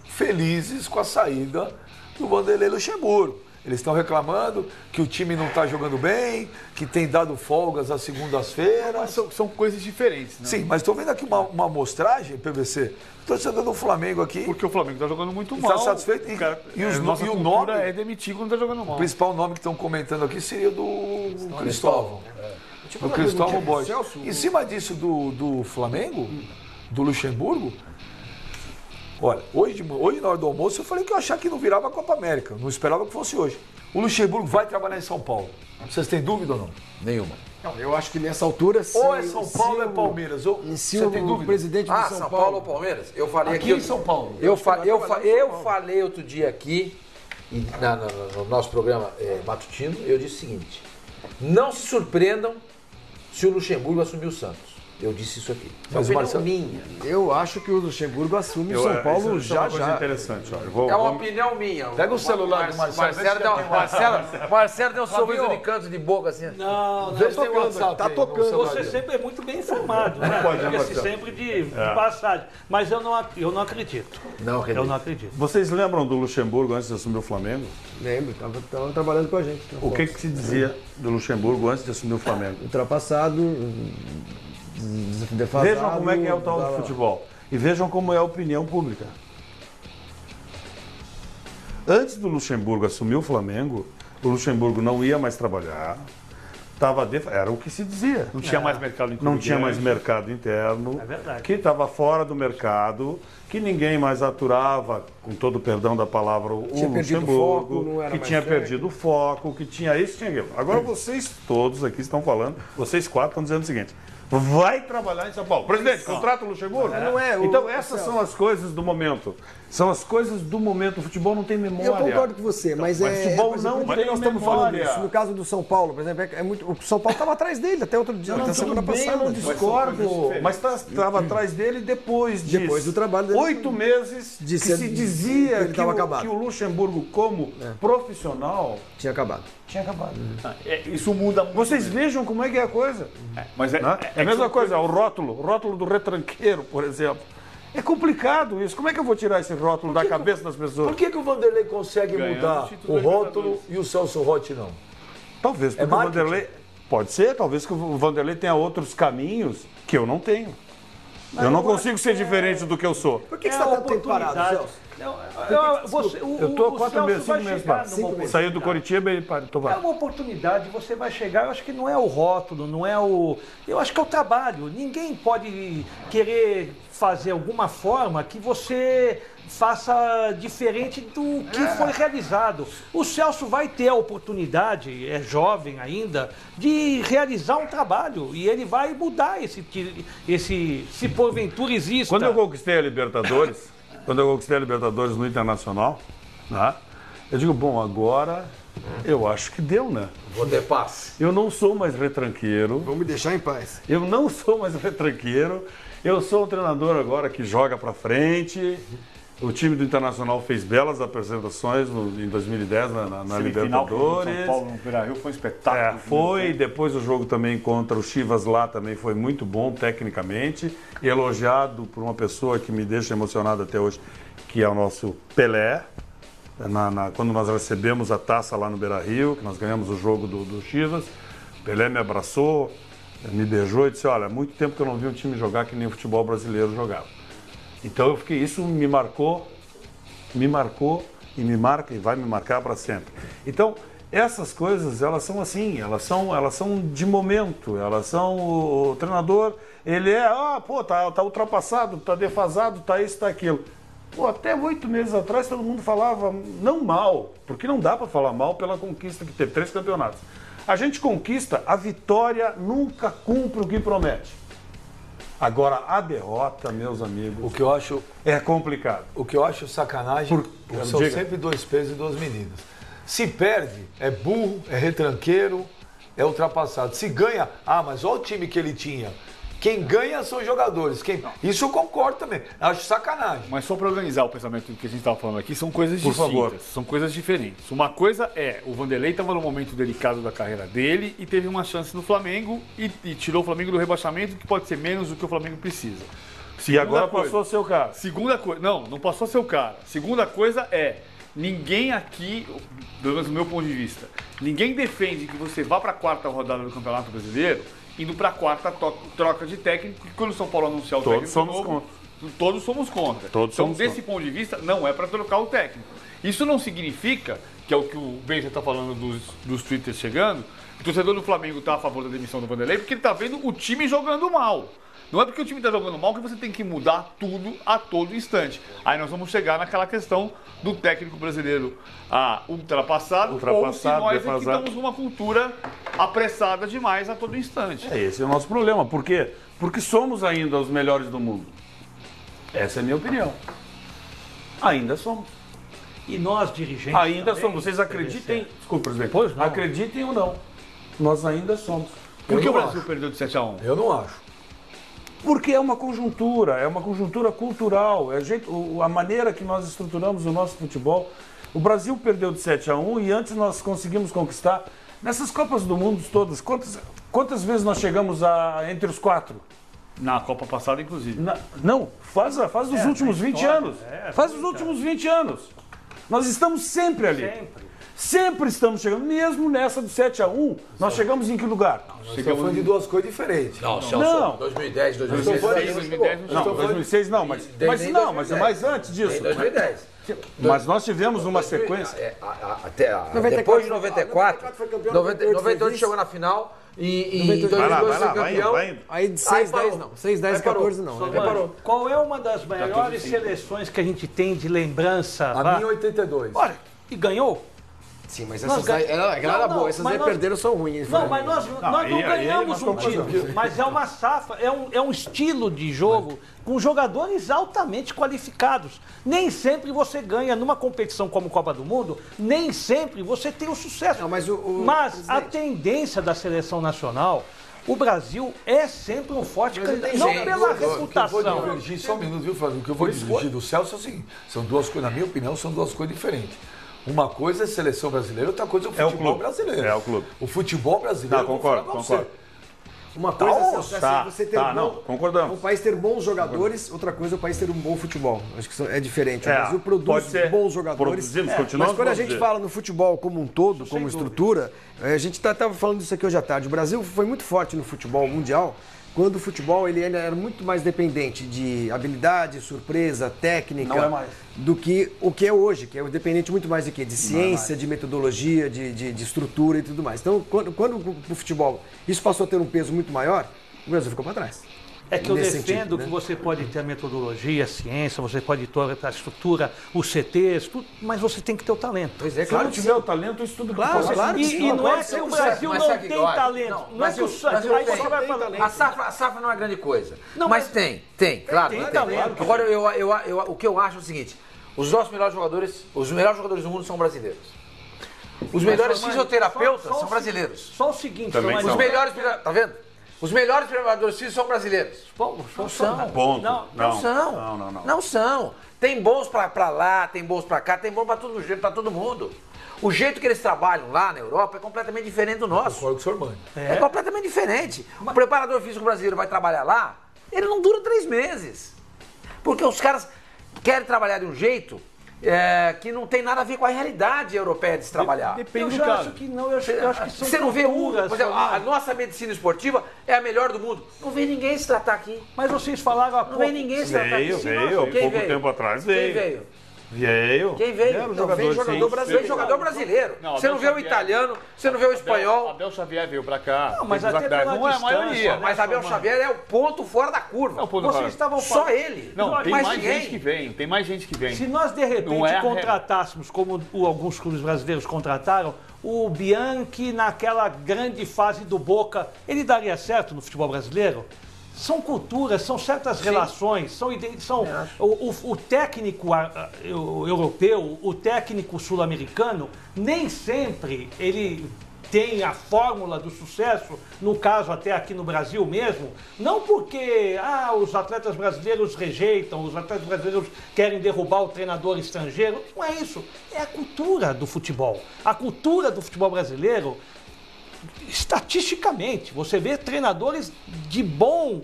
felizes com a saída do Vanderlei Luxemburgo. Eles estão reclamando que o time não está jogando bem, que tem dado folgas às segundas-feiras. São coisas diferentes, né? Sim, mas estou vendo aqui uma amostragem, PVC, o torcedor do Flamengo aqui... Porque o Flamengo está jogando muito mal. Está satisfeito. E o nome é demitir quando está jogando mal. O principal nome que estão comentando aqui seria do Cristóvão. Do Cristóvão Borges. Em cima disso do Flamengo, do Luxemburgo... Olha, hoje na hora do almoço eu falei que eu achava que não virava a Copa América. Não esperava que fosse hoje. O Luxemburgo vai trabalhar em São Paulo. Vocês têm dúvida ou não? Nenhuma. Não, eu acho que nessa altura... Ou é São Paulo ou é Palmeiras. Você tem dúvida? Presidente do São Paulo ou Palmeiras? Eu falei aqui em São Paulo. Eu falei outro dia aqui, no nosso programa matutino, eu disse o seguinte: não se surpreendam se o Luxemburgo assumir o Santos. Eu disse isso aqui. Mas o Marcelo... minha. Eu acho que o Luxemburgo assume o São Paulo isso é uma coisa interessante. Ó. É uma opinião minha. Pega o celular do Marcelo. Marcelo deu um sorriso de canto de boca assim. Não, tá tocando. Você sempre é muito bem informado, né? Porque sempre de passagem. Mas eu não acredito. Eu não acredito. Vocês lembram do Luxemburgo antes de assumir o Flamengo? Lembro, estava trabalhando com a gente. O que se dizia do Luxemburgo antes de assumir o Flamengo? Ultrapassado, defasado. Vejam como é que é o tal do futebol. E vejam como é a opinião pública. Antes do Luxemburgo assumir o Flamengo, o Luxemburgo não ia mais trabalhar. Era o que se dizia. Não tinha mais mercado interno. Não tinha mais mercado interno. É verdade. Que estava fora do mercado, que ninguém mais aturava, com todo o perdão da palavra, o Luxemburgo, que tinha perdido o foco, que tinha isso, tinha aquilo. Agora vocês todos aqui estão falando, vocês quatro estão dizendo o seguinte: vai trabalhar em São Paulo. Presidente, contrata o Luxemburgo? Não é. Então essas são as coisas do momento. São as coisas do momento. O futebol não tem memória. Eu concordo com você, mas o futebol não tem nós estamos falando isso. No caso do São Paulo, por exemplo, o São Paulo estava atrás dele até outro dia, até semana passada. Eu não discordo, mas estava atrás dele depois disso. Depois do trabalho dele. 8 meses que se dizia que o Luxemburgo, como profissional, tinha acabado. Isso muda muito. Vocês vejam como é que é a coisa. Mas é a mesma coisa, o rótulo do retranqueiro, por exemplo. É complicado isso. Como é que eu vou tirar esse rótulo da cabeça das pessoas? Por que o Vanderlei consegue mudar o rótulo e o Celso Rotti não? Talvez porque o Vanderlei... Pode ser, talvez que o Vanderlei tenha outros caminhos que eu não tenho. Eu não consigo ser diferente do que eu sou. Por que você está tanto tempo parado, Celso? Eu estou há 4 meses, 5 meses parado. Saiu do Coritiba e estou parado. É uma oportunidade, você vai chegar, eu acho que não é o rótulo, não é o... Eu acho que é o trabalho. Ninguém pode querer fazer alguma forma que você faça diferente do que foi realizado. O Celso vai ter a oportunidade, é jovem ainda, de realizar um trabalho e ele vai mudar se porventura existe. Quando eu conquistei a Libertadores, no Internacional, né, eu digo, bom, agora eu acho que deu, né? Vou ter paz. Eu não sou mais retranqueiro. Vamos me deixar em paz. Eu não sou mais retranqueiro. Eu sou um treinador agora que joga pra frente. O time do Internacional fez belas apresentações em 2010 na Libertadores. São Paulo no Beira-Rio foi um espetáculo. Foi. Depois o jogo também contra o Chivas lá também foi muito bom tecnicamente. Elogiado por uma pessoa que me deixa emocionado até hoje, que é o nosso Pelé. Quando nós recebemos a taça lá no Beira-Rio, que nós ganhamos o jogo do Chivas, Pelé me abraçou, me beijou e disse, olha, há muito tempo que eu não vi um time jogar que nem o futebol brasileiro jogava. Então eu fiquei, isso me marcou e me marca e vai me marcar para sempre. Então, essas coisas, elas são assim, elas são de momento, elas são, o treinador, ele tá ultrapassado, tá defasado, tá isso, tá aquilo. Pô, até 8 meses atrás todo mundo falava, não mal, porque não dá para falar mal pela conquista que teve, 3 campeonatos. A gente conquista, a vitória nunca cumpre o que promete. Agora, a derrota, meus amigos, O que eu acho é complicado. O que eu acho sacanagem são diga. sempre 2 pesos e 2 medidas. Se perde, é burro, é retranqueiro, é ultrapassado. Se ganha, mas olha o time que ele tinha. Quem ganha são os jogadores. Isso eu concordo também. Acho sacanagem. Mas só para organizar o pensamento que a gente estava falando aqui, são coisas Por distintas, favor. são coisas diferentes. Uma coisa é, o Vanderlei estava num momento delicado da carreira dele e teve uma chance no Flamengo e tirou o Flamengo do rebaixamento, que pode ser menos do que o Flamengo precisa. E agora passou a ser o cara. Segunda coisa, não passou a ser o cara. Segunda coisa é, ninguém aqui, pelo menos do meu ponto de vista, ninguém defende que você vá para a 4ª rodada do Campeonato Brasileiro indo para a 4ª troca de técnico, que quando o São Paulo anunciar o técnico novo, todos somos contra. Então, desse ponto de vista, não é para trocar o técnico. Isso não significa, que é o que o Benja está falando dos twitters chegando, que o torcedor do Flamengo está a favor da demissão do Vanderlei, porque ele está vendo o time jogando mal. Não é porque o time está jogando mal que você tem que mudar tudo a todo instante. Aí nós vamos chegar naquela questão do técnico brasileiro ultrapassado, ou se nós aqui estamos numa cultura apressada demais a todo instante. Esse é o nosso problema. Por quê? Porque somos ainda os melhores do mundo. Essa é a minha opinião. Ainda somos. E nós, dirigentes. Ainda somos. Vocês acreditem. Desculpa, presidente. Pois não. Acreditem ou não. Nós ainda somos. Por que o Brasil perdeu de 7-1? Eu não acho. Porque é uma conjuntura cultural, a maneira que nós estruturamos o nosso futebol. O Brasil perdeu de 7-1 e antes nós conseguimos conquistar. Nessas Copas do Mundo todas, quantas vezes nós chegamos entre os 4? Na Copa passada, inclusive. Não, faz os últimos 20 anos. Faz os últimos 20 anos. Nós estamos sempre ali. Sempre estamos chegando, mesmo nessa do 7-1, nós chegamos em que lugar? Nós estamos falando de 2 coisas diferentes. Não, Celso, 2010, 2006. Não, 2006 não, mas é mais antes disso. Em 2010. Mas nós tivemos uma sequência. Depois de 94, 98 chegou na final e em 2002 foi campeão. Aí de 6, 10 não. 6, 10 e 14 não. Mano, qual é uma das maiores seleções que a gente tem de lembrança? A minha 82. Olha, e ganhou? Sim, mas essas aí era boa. Essas aí perderam são ruins. Não, mas nós não ganhamos um título. Mas é uma safra, é um estilo de jogo com jogadores altamente qualificados. Nem sempre você ganha numa competição como Copa do Mundo, nem sempre você tem o sucesso. Não, mas a tendência da seleção nacional, o Brasil é sempre um forte candidato, não pela reputação. Eu vou divergir só um minuto, viu, Flávio? O que eu vou divergir do Celso é assim, são 2 coisas, na minha opinião, são 2 coisas diferentes. Uma coisa é a seleção brasileira, outra coisa é o futebol brasileiro. É o clube. O futebol brasileiro. Não, concordo. Uma coisa é você ter concordamos. um país ter bons jogadores, outra coisa é o país ter um bom futebol. Acho que é diferente. O Brasil produz bons jogadores. Mas quando a gente fala no futebol como um todo, como estrutura, a gente estava falando disso aqui hoje à tarde. O Brasil foi muito forte no futebol mundial, quando o futebol ele ainda era muito mais dependente de habilidade, surpresa, técnica, do que o que é hoje, que é dependente muito mais de quê? De ciência, de metodologia, de estrutura e tudo mais. Então, quando o futebol isso passou a ter um peso muito maior, o Brasil ficou para trás. É que eu defendo que você pode ter a metodologia, a ciência, você pode ter a estrutura, os CTs, tudo, mas você tem que ter o talento. Pois é, Se não tiver o talento, isso tudo claro. E não é que o Brasil não tem talento. Não é que o Santos. Aí você vai falar. A safra não é grande coisa. Mas tem, claro. Tem talento. Agora, o que eu acho é o seguinte: os nossos melhores jogadores do mundo são brasileiros. Os melhores fisioterapeutas são brasileiros. Só o seguinte, os melhores, tá vendo? Os melhores preparadores físicos são brasileiros. Não são. Ponto. Não são. Não são. Tem bons pra lá, tem bons pra cá, tem bom pra todo mundo. O jeito que eles trabalham lá na Europa é completamente diferente do nosso. Concordo com o senhor Mãe. É completamente diferente. O preparador físico brasileiro vai trabalhar lá, ele não dura 3 meses. Porque os caras querem trabalhar de um jeito que não tem nada a ver com a realidade europeia de se trabalhar. Depende do Eu caso. acho que não, eu acho que são Você não vê culturas, por exemplo, a nossa medicina esportiva é a melhor do mundo. Não vê ninguém se tratar aqui. Mas vocês falaram há Não pouco. vê ninguém se tratar aqui. Veio. Quem Pouco veio? tempo atrás Quem veio. veio? Veio. Quem veio? Vieram Não, veio jogador brasileiro. Veio jogador brasileiro. Não, Você não vê o Xavier. italiano, você não vê o espanhol. Abel Xavier veio pra cá. Não, mas fez até atividade. pela Não é a distância, maioria. né? Mas Abel Xavier é o ponto fora da curva. Não, ponto Vocês fora. estavam Só falando. ele. Não, tem Mas mais ninguém. gente que vem. Tem mais gente que vem. Se nós, de repente, Não é a contratássemos, como alguns clubes brasileiros contrataram, o Bianchi naquela grande fase do Boca, ele daria certo no futebol brasileiro? São culturas, são certas relações, são o técnico europeu, o técnico sul-americano, nem sempre ele tem a fórmula do sucesso, no caso até aqui no Brasil mesmo, não porque os atletas brasileiros rejeitam, os atletas brasileiros querem derrubar o treinador estrangeiro, não é isso, é a cultura do futebol. A cultura do futebol brasileiro, estatisticamente, você vê treinadores de bom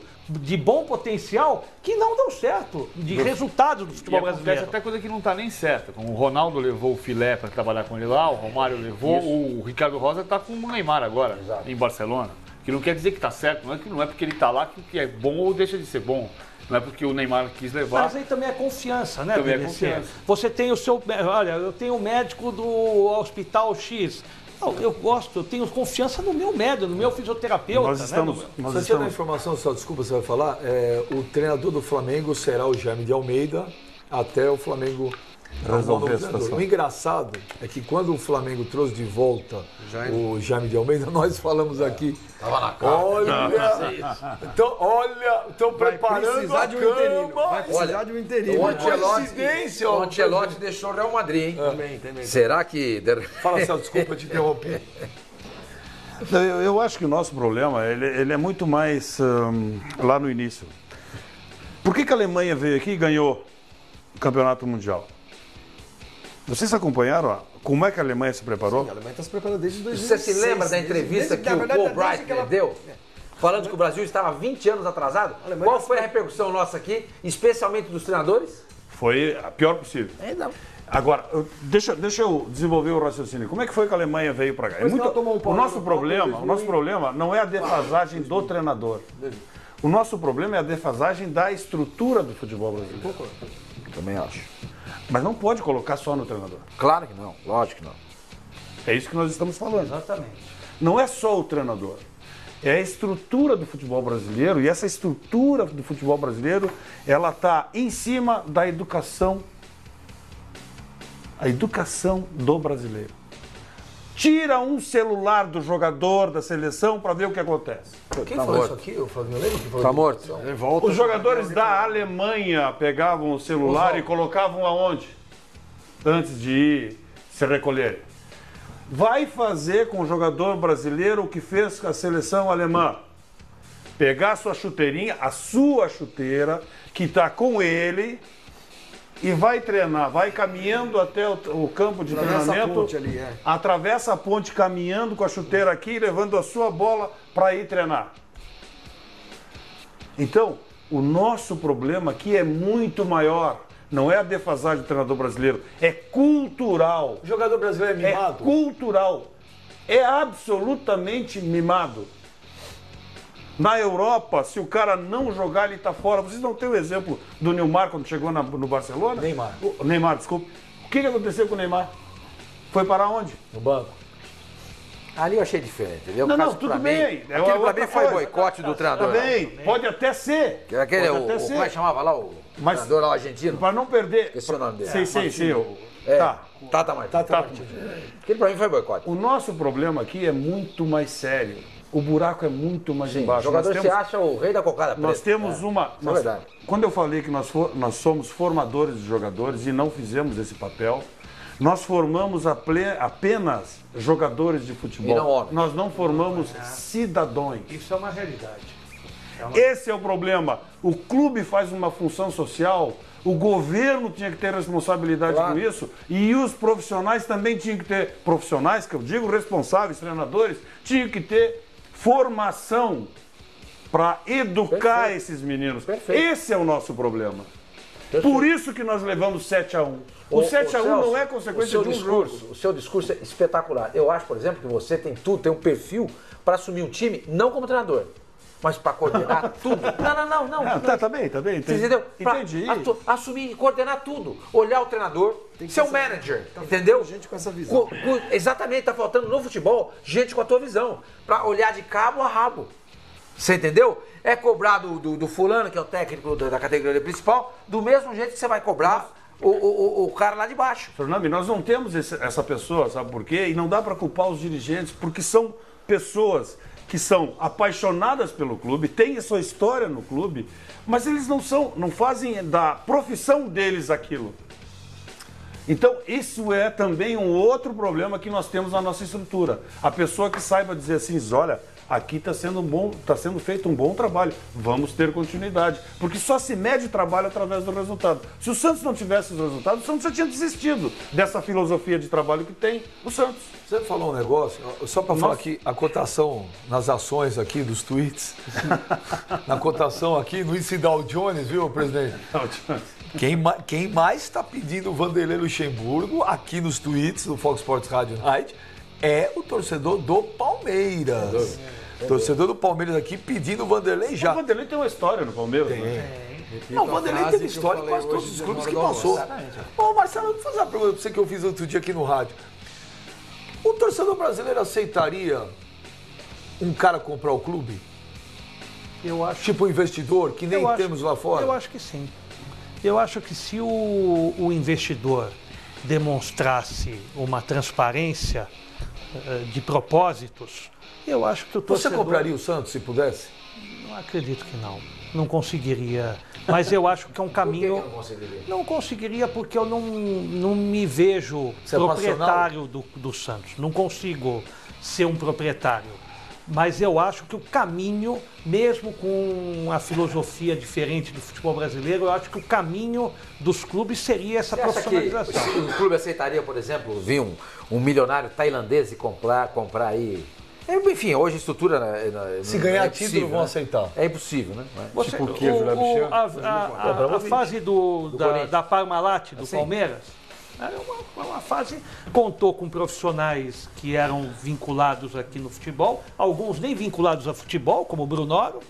potencial que não dão certo, de resultados do futebol brasileiro. Até coisa que não está nem certa. Como o Ronaldo levou o Filé para trabalhar com ele lá, o Romário levou, o Ricardo Rosa está com o Neymar agora, em Barcelona. Que não quer dizer que está certo, não é porque ele está lá que é bom ou deixa de ser bom. Não é porque o Neymar quis levar. Mas aí também é confiança, né, Também é BBC? confiança. Você tem o seu... Olha, eu tenho o médico do hospital X. Não, eu tenho confiança no meu médico, no meu fisioterapeuta. Nós estamos... Né? Você tinha uma informação, só desculpa, você vai falar, o treinador do Flamengo será o Jaime de Almeida até o Flamengo resolver a situação. O engraçado é que quando o Flamengo trouxe de volta o Jaime de Almeida, nós falamos aqui. Tava na cara. Estão preparando precisar a de um interino. cama. Vai precisar de um interino. O Ancelotti deixou o Real Madrid, hein? Também. Será que... Fala, Celso, desculpa te interromper. Eu acho que o nosso problema ele é muito mais lá no início. Por que a Alemanha veio aqui e ganhou o Campeonato Mundial? Vocês acompanharam como é que a Alemanha se preparou? A Alemanha está se preparando desde 2006. Você se lembra da entrevista que o Paul Breitner deu? Falando que o Brasil estava 20 anos atrasado? Qual foi a repercussão nossa aqui, especialmente dos treinadores? Foi a pior possível. Não. Agora, deixa eu desenvolver o raciocínio. Como é que foi que a Alemanha veio para cá? O nosso problema não é a defasagem do treinador. O nosso problema é a defasagem da estrutura do futebol brasileiro. Também acho. Mas não pode colocar só no treinador. Claro que não, lógico que não. É isso que nós estamos falando. Exatamente. Não é só o treinador. É a estrutura do futebol brasileiro, e essa estrutura do futebol brasileiro, ela está em cima da educação. A educação do brasileiro. Tira um celular do jogador da seleção para ver o que acontece. Quem falou isso aqui? Eu lembro que falou. Tá morto. Os jogadores da Alemanha pegavam o celular e colocavam aonde? Antes de ir se recolher. Vai fazer com o jogador brasileiro o que fez com a seleção alemã. Pegar a sua chuteirinha, a sua chuteira, que está com ele, e vai treinar, vai caminhando até o campo de treinamento, atravessa a ponte caminhando com a chuteira aqui, levando a sua bola para ir treinar. Então, o nosso problema aqui é muito maior. Não é a defasagem do treinador brasileiro, é cultural. O jogador brasileiro é mimado? É cultural. É absolutamente mimado. Na Europa, se o cara não jogar, ele está fora. Vocês não têm o exemplo do Neymar quando chegou no Barcelona? Neymar, desculpa. O que aconteceu com o Neymar? Foi para onde? No banco. Ali eu achei diferente. Entendeu? Não, tudo bem. Aquele pra mim foi boicote do treinador. Também, pode até ser. Aquele, como é que chamava lá? O treinador lá, o argentino? Para não perder. Esqueci o nome dele. Sei. Tata Martino. Aquele pra mim foi boicote. O nosso problema aqui é muito mais sério. O buraco é muito mais embaixo. O jogador se acha o rei da cocada preta. Nós temos uma... É verdade. Quando eu falei que nós somos formadores de jogadores e não fizemos esse papel, nós formamos apenas jogadores de futebol. E não homens. Nós não formamos cidadãos. Isso é uma realidade. Esse é o problema. O clube faz uma função social, o governo tinha que ter responsabilidade com isso e os profissionais também tinham que ter, profissionais, que eu digo responsáveis, treinadores, tinham que ter formação para educar esses meninos. Esse é o nosso problema. Por isso que nós levamos 7-1. O 7-1 não é consequência de um jogo. O seu discurso é espetacular. Eu acho, por exemplo, que você tem tudo, tem um perfil para assumir um time, não como treinador, mas para coordenar tudo. Não. Tá bem. Você entendeu? Entendi. Assumir e coordenar tudo. Olhar o treinador, ser um manager, entendeu? Gente com essa visão. Exatamente, tá faltando no futebol gente com a tua visão. Para olhar de cabo a rabo. Você entendeu? É cobrar do fulano, que é o técnico da categoria principal, do mesmo jeito que você vai cobrar o cara lá de baixo. Fernando, nós não temos essa pessoa, sabe por quê? E não dá para culpar os dirigentes, porque são pessoas que são apaixonadas pelo clube, têm a sua história no clube, mas eles não fazem da profissão deles aquilo. Então, isso é também um outro problema que nós temos na nossa estrutura. A pessoa que saiba dizer assim, olha, aqui está sendo feito um bom trabalho, vamos ter continuidade. Porque só se mede o trabalho através do resultado. Se o Santos não tivesse os resultados, o Santos já tinha desistido dessa filosofia de trabalho que tem o Santos. Você falou um negócio, só para falar aqui, a cotação nas ações aqui dos tweets, na cotação aqui no índice Dow Jones, viu, presidente? Quem mais está pedindo o Vanderlei Luxemburgo aqui nos tweets do Fox Sports Radio Night é o torcedor do Palmeiras. Torcedor do Palmeiras aqui pedindo o Vanderlei já. O Vanderlei tem uma história no Palmeiras. Não, o Vanderlei teve história em quase todos os clubes que passou. Ô, Marcelo, eu vou fazer uma pergunta para você que eu fiz outro dia aqui no rádio. O torcedor brasileiro aceitaria um cara comprar o clube? Eu acho. Tipo um investidor, que nem temos lá fora? Eu acho que sim. Eu acho que se o investidor demonstrasse uma transparência de propósitos, eu acho que o torcedor... Você compraria o Santos se pudesse? Não acredito que não. Não conseguiria. Mas eu acho que é um caminho... Por que não conseguiria? Não conseguiria porque eu não me vejo proprietário do Santos. Não consigo ser um proprietário. Mas eu acho que o caminho, mesmo com a filosofia diferente do futebol brasileiro, eu acho que o caminho dos clubes seria essa profissionalização. Você acha que o clube aceitaria, por exemplo, vir um milionário tailandês e comprar aí... Enfim, hoje a estrutura... Se ganhar título, vão aceitar. É impossível, né? Tipo o quê, Júlio Alexandre? A fase da Parmalat, do Palmeiras, era uma fase, contou com profissionais que eram vinculados aqui no futebol, alguns nem vinculados a futebol, como o Brunoro,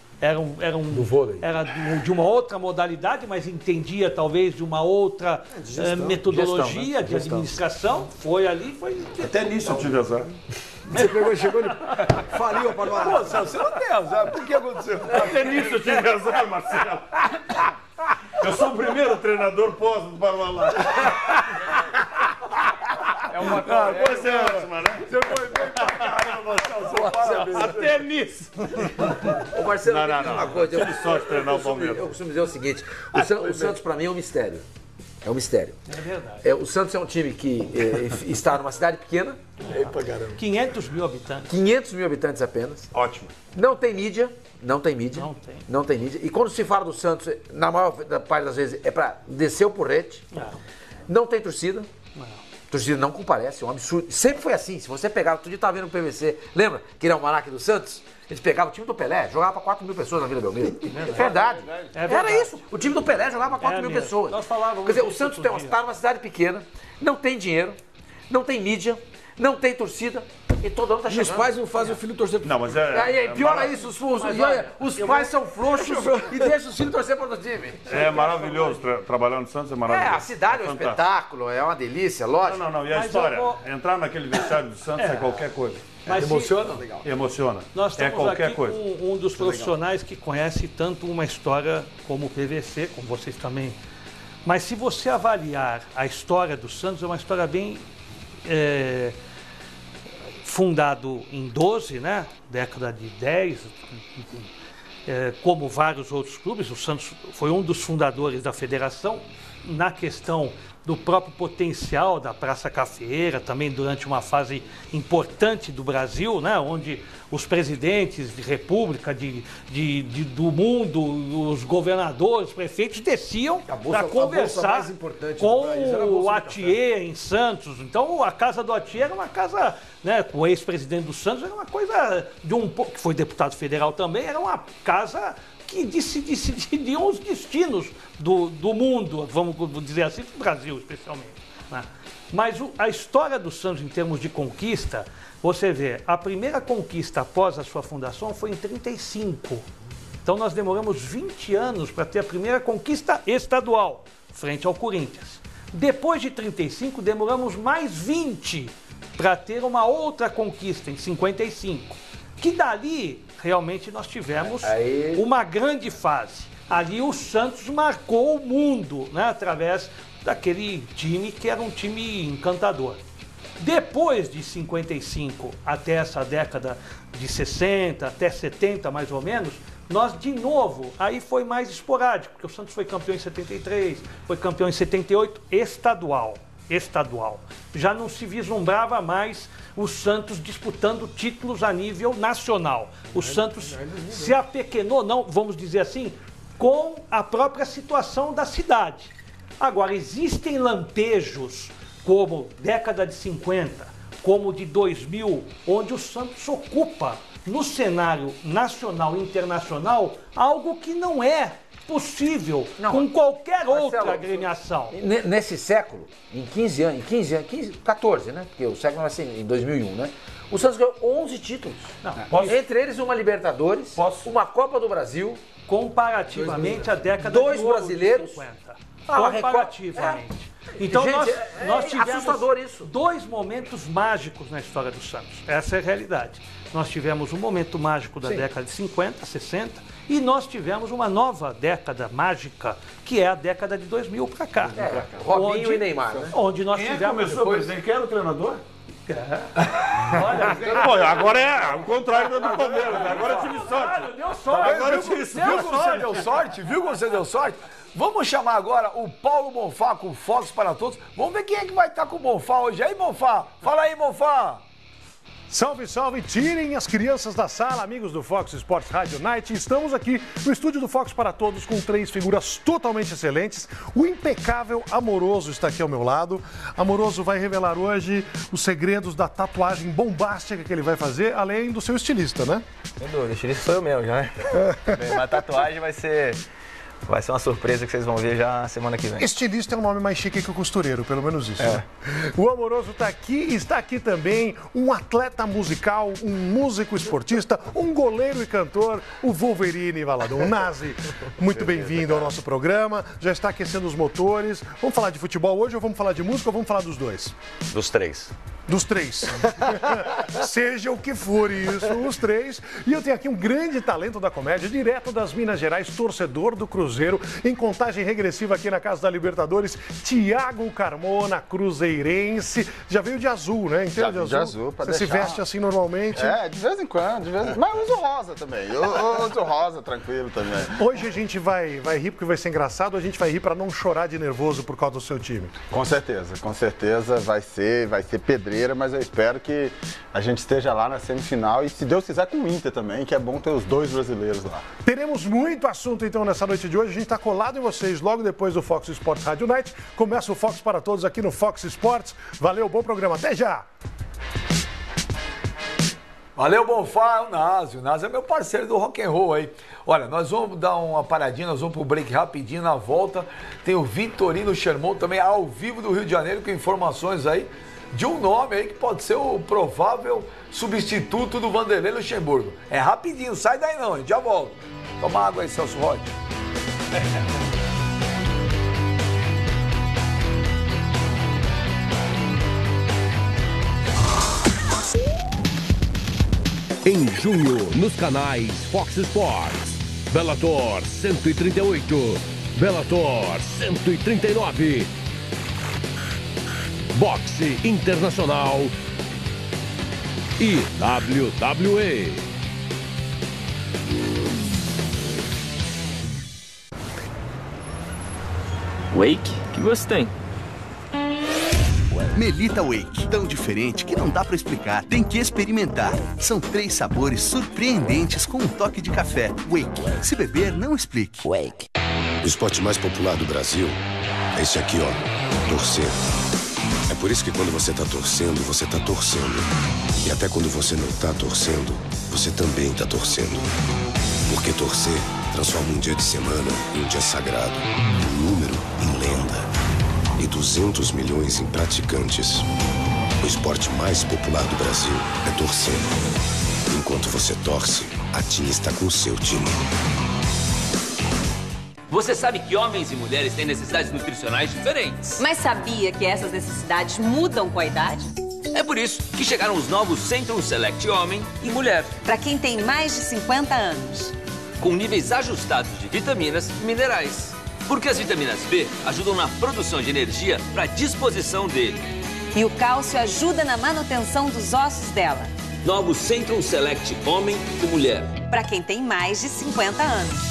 do vôlei. Era de uma outra modalidade, mas entendia talvez de uma outra metodologia de administração. Foi ali, foi... Até nisso eu tive azar. Você chegou e faliu a Parmalat. Pô, você não tem azar. Por que aconteceu? Até nisso eu tive azar, Marcelo. Eu sou o primeiro treinador pós do Parmalat. É uma coisa ótima, né? Você foi bem pra caramba, Marcelo. Até nisso. Ô, Marcelo, Não. uma coisa. Que sorte treinar o Palmeiras. Eu costumo dizer o seguinte, o Santos para mim é um mistério. É um mistério. É verdade. O Santos é um time que está numa cidade pequena. 500 mil habitantes. 500 mil habitantes apenas. Ótimo. Não tem mídia. Não tem mídia. E quando se fala do Santos, na maior parte das vezes, é para descer o porrete. Não tem torcida. A torcida não comparece, é um absurdo. Sempre foi assim. Se você pegar, outro dia estava vendo o PVC, lembra que era o Almanac do Santos? Eles pegavam o time do Pelé, jogava para 4 mil pessoas na Vila Belmiro. É verdade. Era isso. O time do Pelé jogava para 4 mil pessoas. Nós falávamos. Quer dizer, o Santos está numa cidade pequena, não tem dinheiro, não tem mídia, não tem torcida. E todo ano tá chegando. E os pais não fazem o filho torcer pro Não, mas piora isso, os pais são frouxos e deixam os filhos torcer para o time. É maravilhoso trabalhar no Santos, é maravilhoso. A cidade é um espetáculo, é uma delícia, lógico. Não, e a história? Entrar naquele vestiário do Santos é qualquer coisa. Mas emociona? Emociona. Nós é estamos qualquer aqui coisa. com um dos profissionais que conhece tanto uma história como o PVC, como vocês também. Mas se você avaliar a história do Santos, é uma história bem... fundado em 12, né? Década de 10, como vários outros clubes. O Santos foi um dos fundadores da federação. Na questão do próprio potencial da Praça Cafeeira, também durante uma fase importante do Brasil, né, onde os presidentes de república do mundo, os governadores, prefeitos desciam para conversar com o Atier em Santos. Então a casa do Atier era uma casa, né, com o ex-presidente do Santos, era uma coisa que foi deputado federal também, era uma casa que decidiam os destinos do mundo, vamos dizer assim, do Brasil especialmente, né? Mas a história do Santos em termos de conquista, você vê, a primeira conquista após a sua fundação foi em 1935. Então nós demoramos 20 anos para ter a primeira conquista estadual, frente ao Corinthians. Depois de 1935, demoramos mais 20 para ter uma outra conquista, em 1955. Que dali, realmente, nós tivemos uma grande fase. Ali o Santos marcou o mundo, né, através daquele time que era um time encantador. Depois de 55 até essa década de 60, até 70 mais ou menos, nós de novo, aí foi mais esporádico, porque o Santos foi campeão em 73, foi campeão em 78, estadual. Já não se vislumbrava mais o Santos disputando títulos a nível nacional. O Santos se apequenou, não, vamos dizer assim, com a própria situação da cidade. Agora, existem lampejos como década de 50, como de 2000, onde o Santos ocupa no cenário nacional e internacional algo que não é possível com qualquer outra agremiação. Nesse século, em 14, né? Porque o século vai ser em 2001, né? O Santos ganhou 11 títulos. Entre eles uma Libertadores, uma Copa do Brasil. Comparativamente à década de 50. Brasileiros. Comparativamente. Então gente, nós tivemos assustador isso. 2 momentos mágicos na história do Santos. Essa é a realidade. Nós tivemos um momento mágico da década de 50, 60, e nós tivemos uma nova década mágica, que é a década de 2000 para cá. Robinho e Neymar, né? Onde nós tivemos depois, quem era o treinador? Olha, agora é o contrário do Palmeiras, agora é time sorte. Deu sorte. Agora viu como você deu sorte? Vamos chamar agora o Paulo Bonfá com o Fox para Todos. Vamos ver quem é que vai estar com o Bonfá hoje. Aí, Bonfá? Fala aí, Bonfá. Salve, salve! Tirem as crianças da sala, amigos do Fox Sports Radio Night. Estamos aqui no estúdio do Fox para Todos com 3 figuras totalmente excelentes. O impecável Amoroso está aqui ao meu lado. Amoroso vai revelar hoje os segredos da tatuagem bombástica que ele vai fazer, além do seu estilista, né? Sem dúvida, o estilista sou eu mesmo já, né? Uma tatuagem vai ser uma surpresa que vocês vão ver já semana que vem. Estilista é um nome mais chique que o costureiro, pelo menos isso. Né? O Amoroso está aqui também um atleta musical, um músico esportista, um goleiro e cantor, o Wolverine Valadão. O Nazi, muito bem-vindo ao nosso programa, já está aquecendo os motores. Vamos falar de futebol hoje ou vamos falar de música ou vamos falar dos dois? Dos 3. Dos 3. Seja o que for isso, os 3. E eu tenho aqui um grande talento da comédia, direto das Minas Gerais, torcedor do Cruzeiro, em contagem regressiva aqui na Casa da Libertadores, Thiago Carmona, cruzeirense. Já veio de azul, né? Inteiro de azul. Você se veste assim normalmente? De vez em quando, Mas eu uso rosa também. Eu uso rosa, tranquilo também. Hoje a gente vai rir porque vai ser engraçado, a gente vai rir para não chorar de nervoso por causa do seu time. Com certeza vai ser pedreiro. Mas eu espero que a gente esteja lá na semifinal e, se Deus quiser, com o Inter também, que é bom ter os 2 brasileiros lá. Teremos muito assunto, então, nessa noite de hoje. A gente está colado em vocês logo depois do Fox Sports Radio Night. Começa o Fox para Todos aqui no Fox Sports. Valeu, bom programa. Até já! Valeu, Bonfá, o Nazi é meu parceiro do rock and roll aí. Olha, nós vamos dar uma paradinha, nós vamos pro break rapidinho, na volta tem o Vitorino Sherman também ao vivo do Rio de Janeiro com informações aí de um nome aí que pode ser o provável substituto do Vanderlei Luxemburgo. É rapidinho, sai daí não, a gente já volta. Toma água aí, Celso Rod. Em junho, nos canais Fox Sports, Bellator 138, Bellator 139, Boxe Internacional e WWE. Wake, o que você tem? Melita Wake, tão diferente que não dá pra explicar, tem que experimentar. São 3 sabores surpreendentes com um toque de café. Wake, se beber, não explique. Wake. O esporte mais popular do Brasil é esse aqui, ó, torcer. É por isso que quando você tá torcendo, você tá torcendo. E até quando você não tá torcendo, você também tá torcendo. Porque torcer transforma um dia de semana em um dia sagrado, um número em lenda. E 200 milhões em praticantes. O esporte mais popular do Brasil é torcer. Enquanto você torce, a TIM está com o seu time. Você sabe que homens e mulheres têm necessidades nutricionais diferentes. Mas sabia que essas necessidades mudam com a idade? É por isso que chegaram os novos Centrum Select Homem e Mulher. Para quem tem mais de 50 anos. Com níveis ajustados de vitaminas e minerais. Porque as vitaminas B ajudam na produção de energia para a disposição dele. E o cálcio ajuda na manutenção dos ossos dela. Novos Centrum Select Homem e Mulher. Para quem tem mais de 50 anos.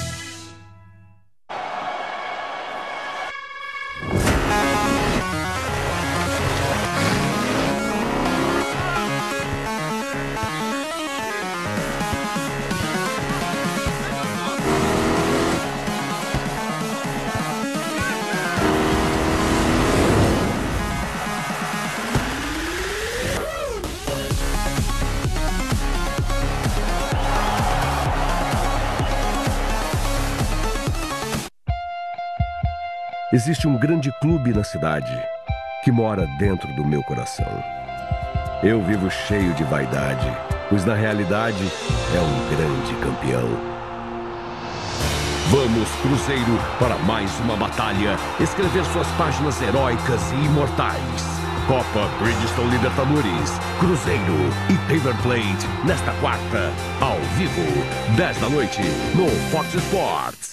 Existe um grande clube na cidade que mora dentro do meu coração. Eu vivo cheio de vaidade, pois na realidade é um grande campeão. Vamos, Cruzeiro, para mais uma batalha, escrever suas páginas heróicas e imortais. Copa Bridgestone Libertadores, Cruzeiro e River Plate, nesta quarta, ao vivo, 10 da noite, no Fox Sports.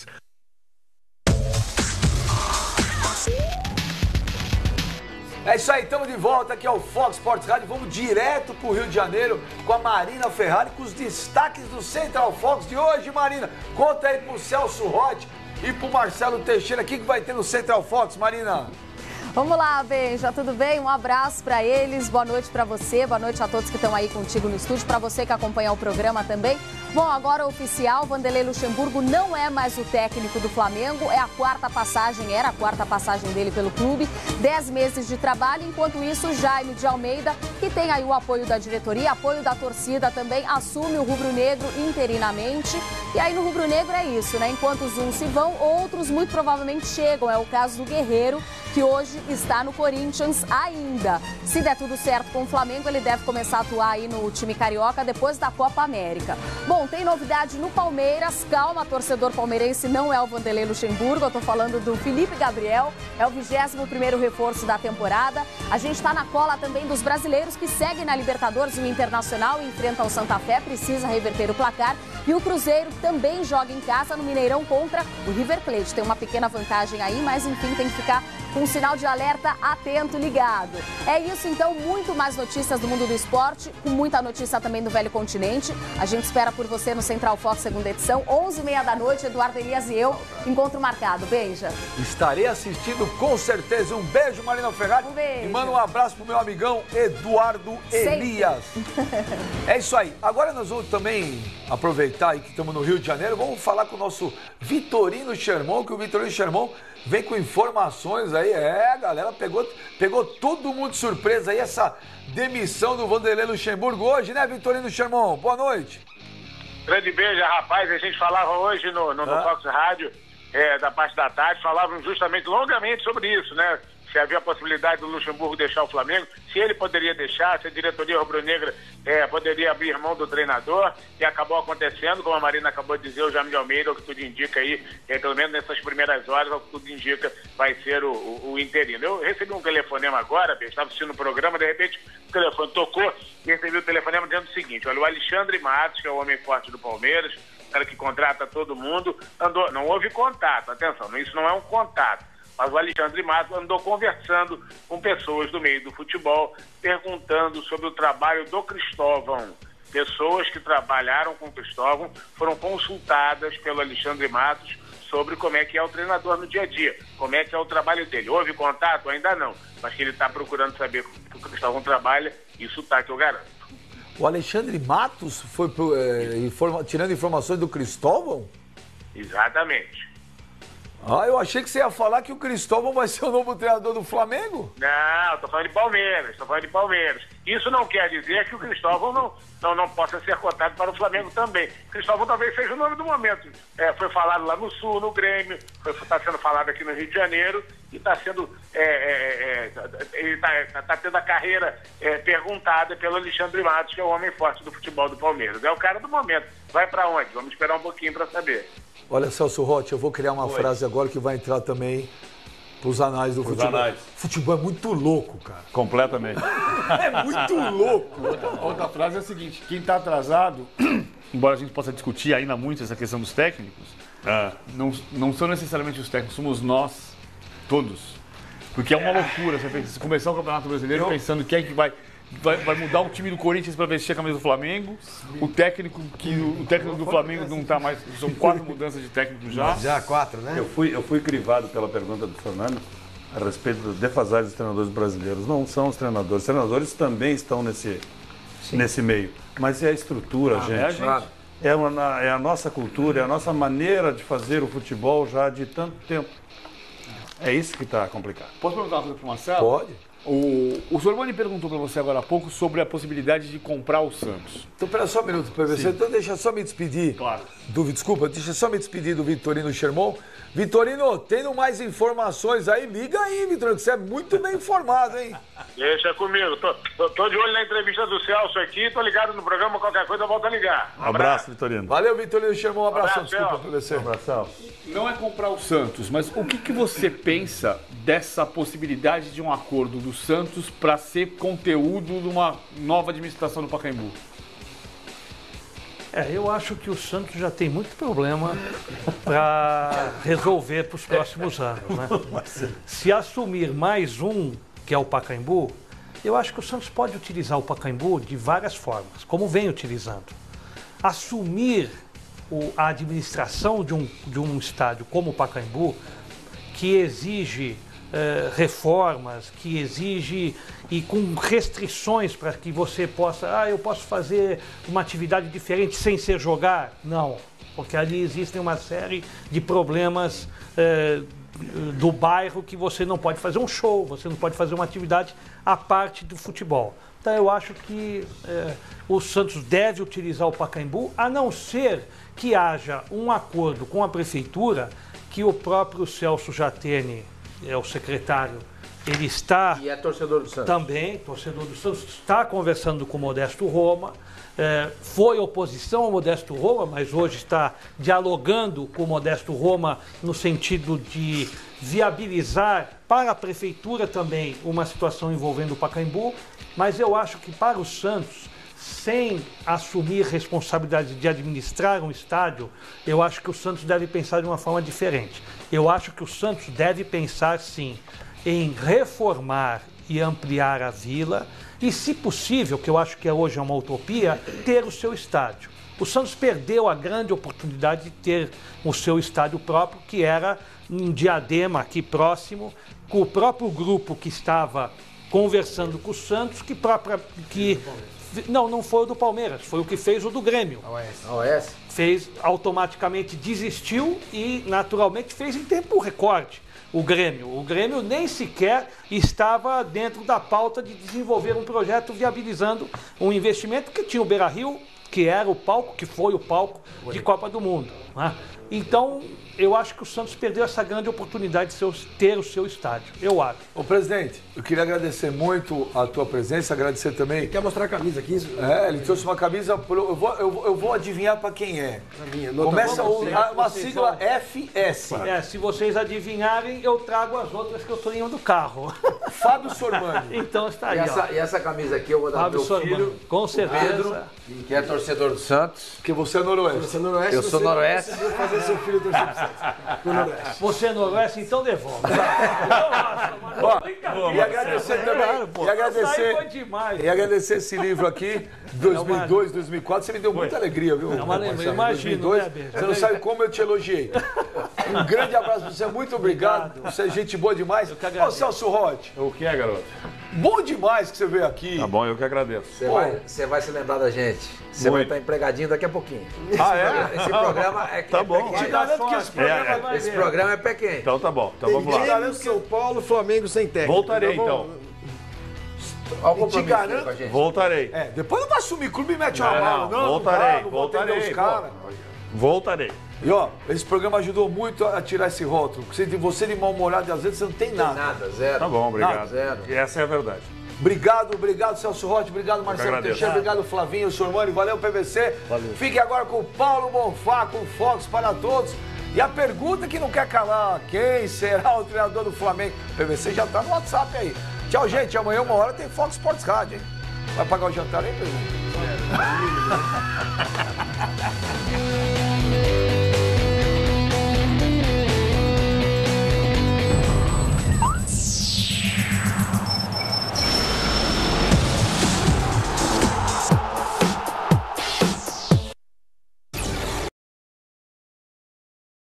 É isso aí, estamos de volta aqui ao Fox Sports Rádio. Vamos direto para o Rio de Janeiro com a Marina Ferrari, com os destaques do Central Fox de hoje, Marina. Conta aí para o Celso Rotti e para o Marcelo Teixeira, o que vai ter no Central Fox, Marina? Vamos lá, Benja, tudo bem? Um abraço para eles, boa noite para você, boa noite a todos que estão aí contigo no estúdio, para você que acompanha o programa também. Bom, agora oficial, Vanderlei Luxemburgo não é mais o técnico do Flamengo, era a quarta passagem dele pelo clube, 10 meses de trabalho, enquanto isso, Jaime de Almeida, que tem aí o apoio da diretoria, apoio da torcida também, assume o rubro-negro interinamente. E aí no rubro-negro é isso, né? Enquanto uns se vão, outros muito provavelmente chegam, é o caso do Guerreiro, que hoje está no Corinthians ainda. Se der tudo certo com o Flamengo, ele deve começar a atuar aí no time carioca depois da Copa América. Bom, tem novidade no Palmeiras. Calma, torcedor palmeirense, não é o Vanderlei Luxemburgo, eu tô falando do Felipe Gabriel, é o 21º reforço da temporada. A gente está na cola também dos brasileiros que seguem na Libertadores. O Internacional enfrenta o Santa Fé, precisa reverter o placar. E o Cruzeiro também joga em casa no Mineirão contra o River Plate. Tem uma pequena vantagem aí, mas enfim, tem que ficar com um sinal de alerta atento, ligado. É isso então, muito mais notícias do mundo do esporte, com muita notícia também do Velho Continente. A gente espera por você no Central Fox, segunda edição, 11h30 da noite, Eduardo Elias e eu, encontro marcado. Benja. Estarei assistindo com certeza. Um beijo, Marina Ferrari. Um beijo. E manda um abraço pro meu amigão Eduardo Elias. É isso aí. Agora nós vamos também aproveitar aí que estamos no Rio de Janeiro, vamos falar com o nosso Vitorino Sherman, que o Vitorino Sherman vem com informações aí. A galera pegou todo mundo de surpresa aí, essa demissão do Vanderlei Luxemburgo hoje, né, Vitorino Sherman? Boa noite. Grande beijo, rapaz. A gente falava hoje no Fox Rádio, da parte da tarde, falavam justamente, longamente sobre isso, né? Se havia a possibilidade do Luxemburgo deixar o Flamengo, se ele poderia deixar, se a diretoria rubro-negra poderia abrir mão do treinador, e acabou acontecendo, como a Marina acabou de dizer, o Jaime de Almeida, o que tudo indica aí, pelo menos nessas primeiras horas, o que tudo indica, vai ser o interino. Eu recebi um telefonema agora, estava assistindo o programa, de repente o telefone tocou, e recebi o telefonema dizendo o seguinte: olha, o Alexandre Matos, que é o homem forte do Palmeiras, cara que contrata todo mundo, não houve contato, atenção, isso não é um contato. Mas o Alexandre Matos andou conversando com pessoas do meio do futebol, perguntando sobre o trabalho do Cristóvão. Pessoas que trabalharam com o Cristóvão foram consultadas pelo Alexandre Matos sobre como é que é o treinador no dia a dia, como é que é o trabalho dele. Houve contato? Ainda não, mas que ele está procurando saber como o Cristóvão trabalha, isso tá, que eu garanto. O Alexandre Matos foi tirando informações do Cristóvão? Exatamente. Eu achei que você ia falar que o Cristóvão vai ser o novo treinador do Flamengo. Não, estou falando de Palmeiras, Isso não quer dizer que o Cristóvão não possa ser cotado para o Flamengo também. O Cristóvão talvez seja o nome do momento. Foi falado lá no Sul, no Grêmio, está sendo falado aqui no Rio de Janeiro e está sendo está tendo a carreira perguntada pelo Alexandre Matos, que é o homem forte do futebol do Palmeiras. É o cara do momento. Vai para onde? Vamos esperar um pouquinho para saber. Olha, Celso Rotti, eu vou criar uma frase agora que vai entrar também para os anais do futebol. Futebol é muito louco, cara. Completamente. É muito louco. Outra frase é a seguinte: quem está atrasado, embora a gente possa discutir ainda muito essa questão dos técnicos, não são necessariamente os técnicos, somos nós, todos. Porque é uma loucura você começar o Campeonato Brasileiro pensando quem é que vai mudar o time do Corinthians para vestir a camisa do Flamengo. O técnico do Flamengo não está mais. São 4 mudanças de técnico já. Já 4, né? Eu fui crivado pela pergunta do Fernando a respeito dos defasagens dos treinadores brasileiros. Não são os treinadores. Os treinadores também estão nesse meio. Mas é a estrutura, gente. É a nossa cultura, é a nossa maneira de fazer o futebol já de tanto tempo. É isso que está complicado. Posso perguntar uma coisa para o Marcelo? Pode. O Sorboni perguntou para você agora há pouco sobre a possibilidade de comprar o Santos. Então, espera só um minuto, PVC. Então, deixa só me despedir. Claro. Deixa só me despedir do Vitorino Sherman. Vitorino, tendo mais informações aí, liga aí, Vitorino, que você é muito bem informado, hein? Deixa comigo. Tô de olho na entrevista do Celso aqui, tô ligado no programa, qualquer coisa eu volto a ligar. Um abraço, Vitorino. Valeu, Vitorino Sherman, um abração. Desculpa, PVC. Um abração. Não é comprar o Santos, mas o que você pensa dessa possibilidade de um acordo do Santos para ser conteúdo de uma nova administração do Pacaembu? Eu acho que o Santos já tem muito problema para resolver para os próximos anos, né? Se assumir mais um, que é o Pacaembu, eu acho que o Santos pode utilizar o Pacaembu de várias formas, como vem utilizando. Assumir a administração de um estádio como o Pacaembu, que exige reformas, que exige e com restrições para que você possa, eu posso fazer uma atividade diferente sem ser jogar? Não, porque ali existem uma série de problemas do bairro que você não pode fazer um show, você não pode fazer uma atividade à parte do futebol. Então eu acho que o Santos deve utilizar o Pacaembu, a não ser que haja um acordo com a prefeitura, que o próprio Celso Jatene, o secretário, ele está... E é torcedor do Santos. Também, torcedor do Santos, está conversando com o Modesto Roma, foi oposição ao Modesto Roma, mas hoje está dialogando com o Modesto Roma no sentido de viabilizar para a prefeitura também uma situação envolvendo o Pacaembu, mas eu acho que para o Santos, sem assumir responsabilidade de administrar um estádio, eu acho que o Santos deve pensar de uma forma diferente. Eu acho que o Santos deve pensar, sim, em reformar e ampliar a Vila e, se possível, que eu acho que hoje é uma utopia, ter o seu estádio. O Santos perdeu a grande oportunidade de ter o seu estádio próprio, que era em Diadema, aqui próximo, com o próprio grupo que estava conversando com o Santos, não foi o do Palmeiras, foi o que fez o do Grêmio. A OS. Fez, automaticamente desistiu e naturalmente fez em tempo recorde o Grêmio. O Grêmio nem sequer estava dentro da pauta de desenvolver um projeto viabilizando um investimento que tinha o Beira-Rio, que era o palco, que foi o palco de Copa do Mundo, né? Então, eu acho que o Santos perdeu essa grande oportunidade de ter o seu estádio, eu acho. Ô, presidente, eu queria agradecer muito a tua presença, agradecer também... Ele quer mostrar a camisa aqui? Ele trouxe uma camisa, eu vou adivinhar para quem é. Começa uma sigla FS. Se vocês adivinharem, eu trago as outras que eu estou indo do carro. Fábio Sormani. Então está aí, E essa camisa aqui eu vou dar Fábio pro meu filho, com certeza. Pedro, que é torcedor do Santos. Porque você é noroeste. Eu sou noroeste. Fazer seu filho torcer pro Santos. Você é noroeste, então devolve. E agradecer também. E agradecer esse livro aqui, 2002, 2004. Você me deu muita alegria, viu? Imagino, 2002, você não sabe como eu te elogiei. Um grande abraço pra você, muito obrigado. Você é gente boa demais. Ô, Celso Rotti. O que é, garoto? Bom demais que você veio aqui. Tá bom, eu que agradeço. Você vai se lembrar da gente. Você vai estar empregadinho daqui a pouquinho. Ah, é? Esse programa é tá bom. Te garanto que esse programa é pé quente. Então tá bom. Então vamos lá. Grêmio, São Paulo, Flamengo sem técnico. Voltarei então. Te garanto. Voltarei. Depois não vai assumir clube e mete uma mala. Não, voltarei. Não vou atender os caras. Voltarei. E ó, esse programa ajudou muito a tirar esse rótulo. Você de mal-humorado, às vezes você não tem nada. Nada, zero. Tá bom, obrigado. Nada, zero. E essa é a verdade. Obrigado, Celso Rotti. Obrigado, Marcelo Teixeira. Obrigado, Flavinho, Sormani. Valeu, PVC. Valeu. Fique agora com o Paulo Bonfá, com o Fox para todos. E a pergunta que não quer calar: quem será o treinador do Flamengo? O PVC já tá no WhatsApp aí. Tchau, gente. Amanhã, 1h, tem Fox Sports Rádio, hein? Vai pagar o jantar aí, PVC?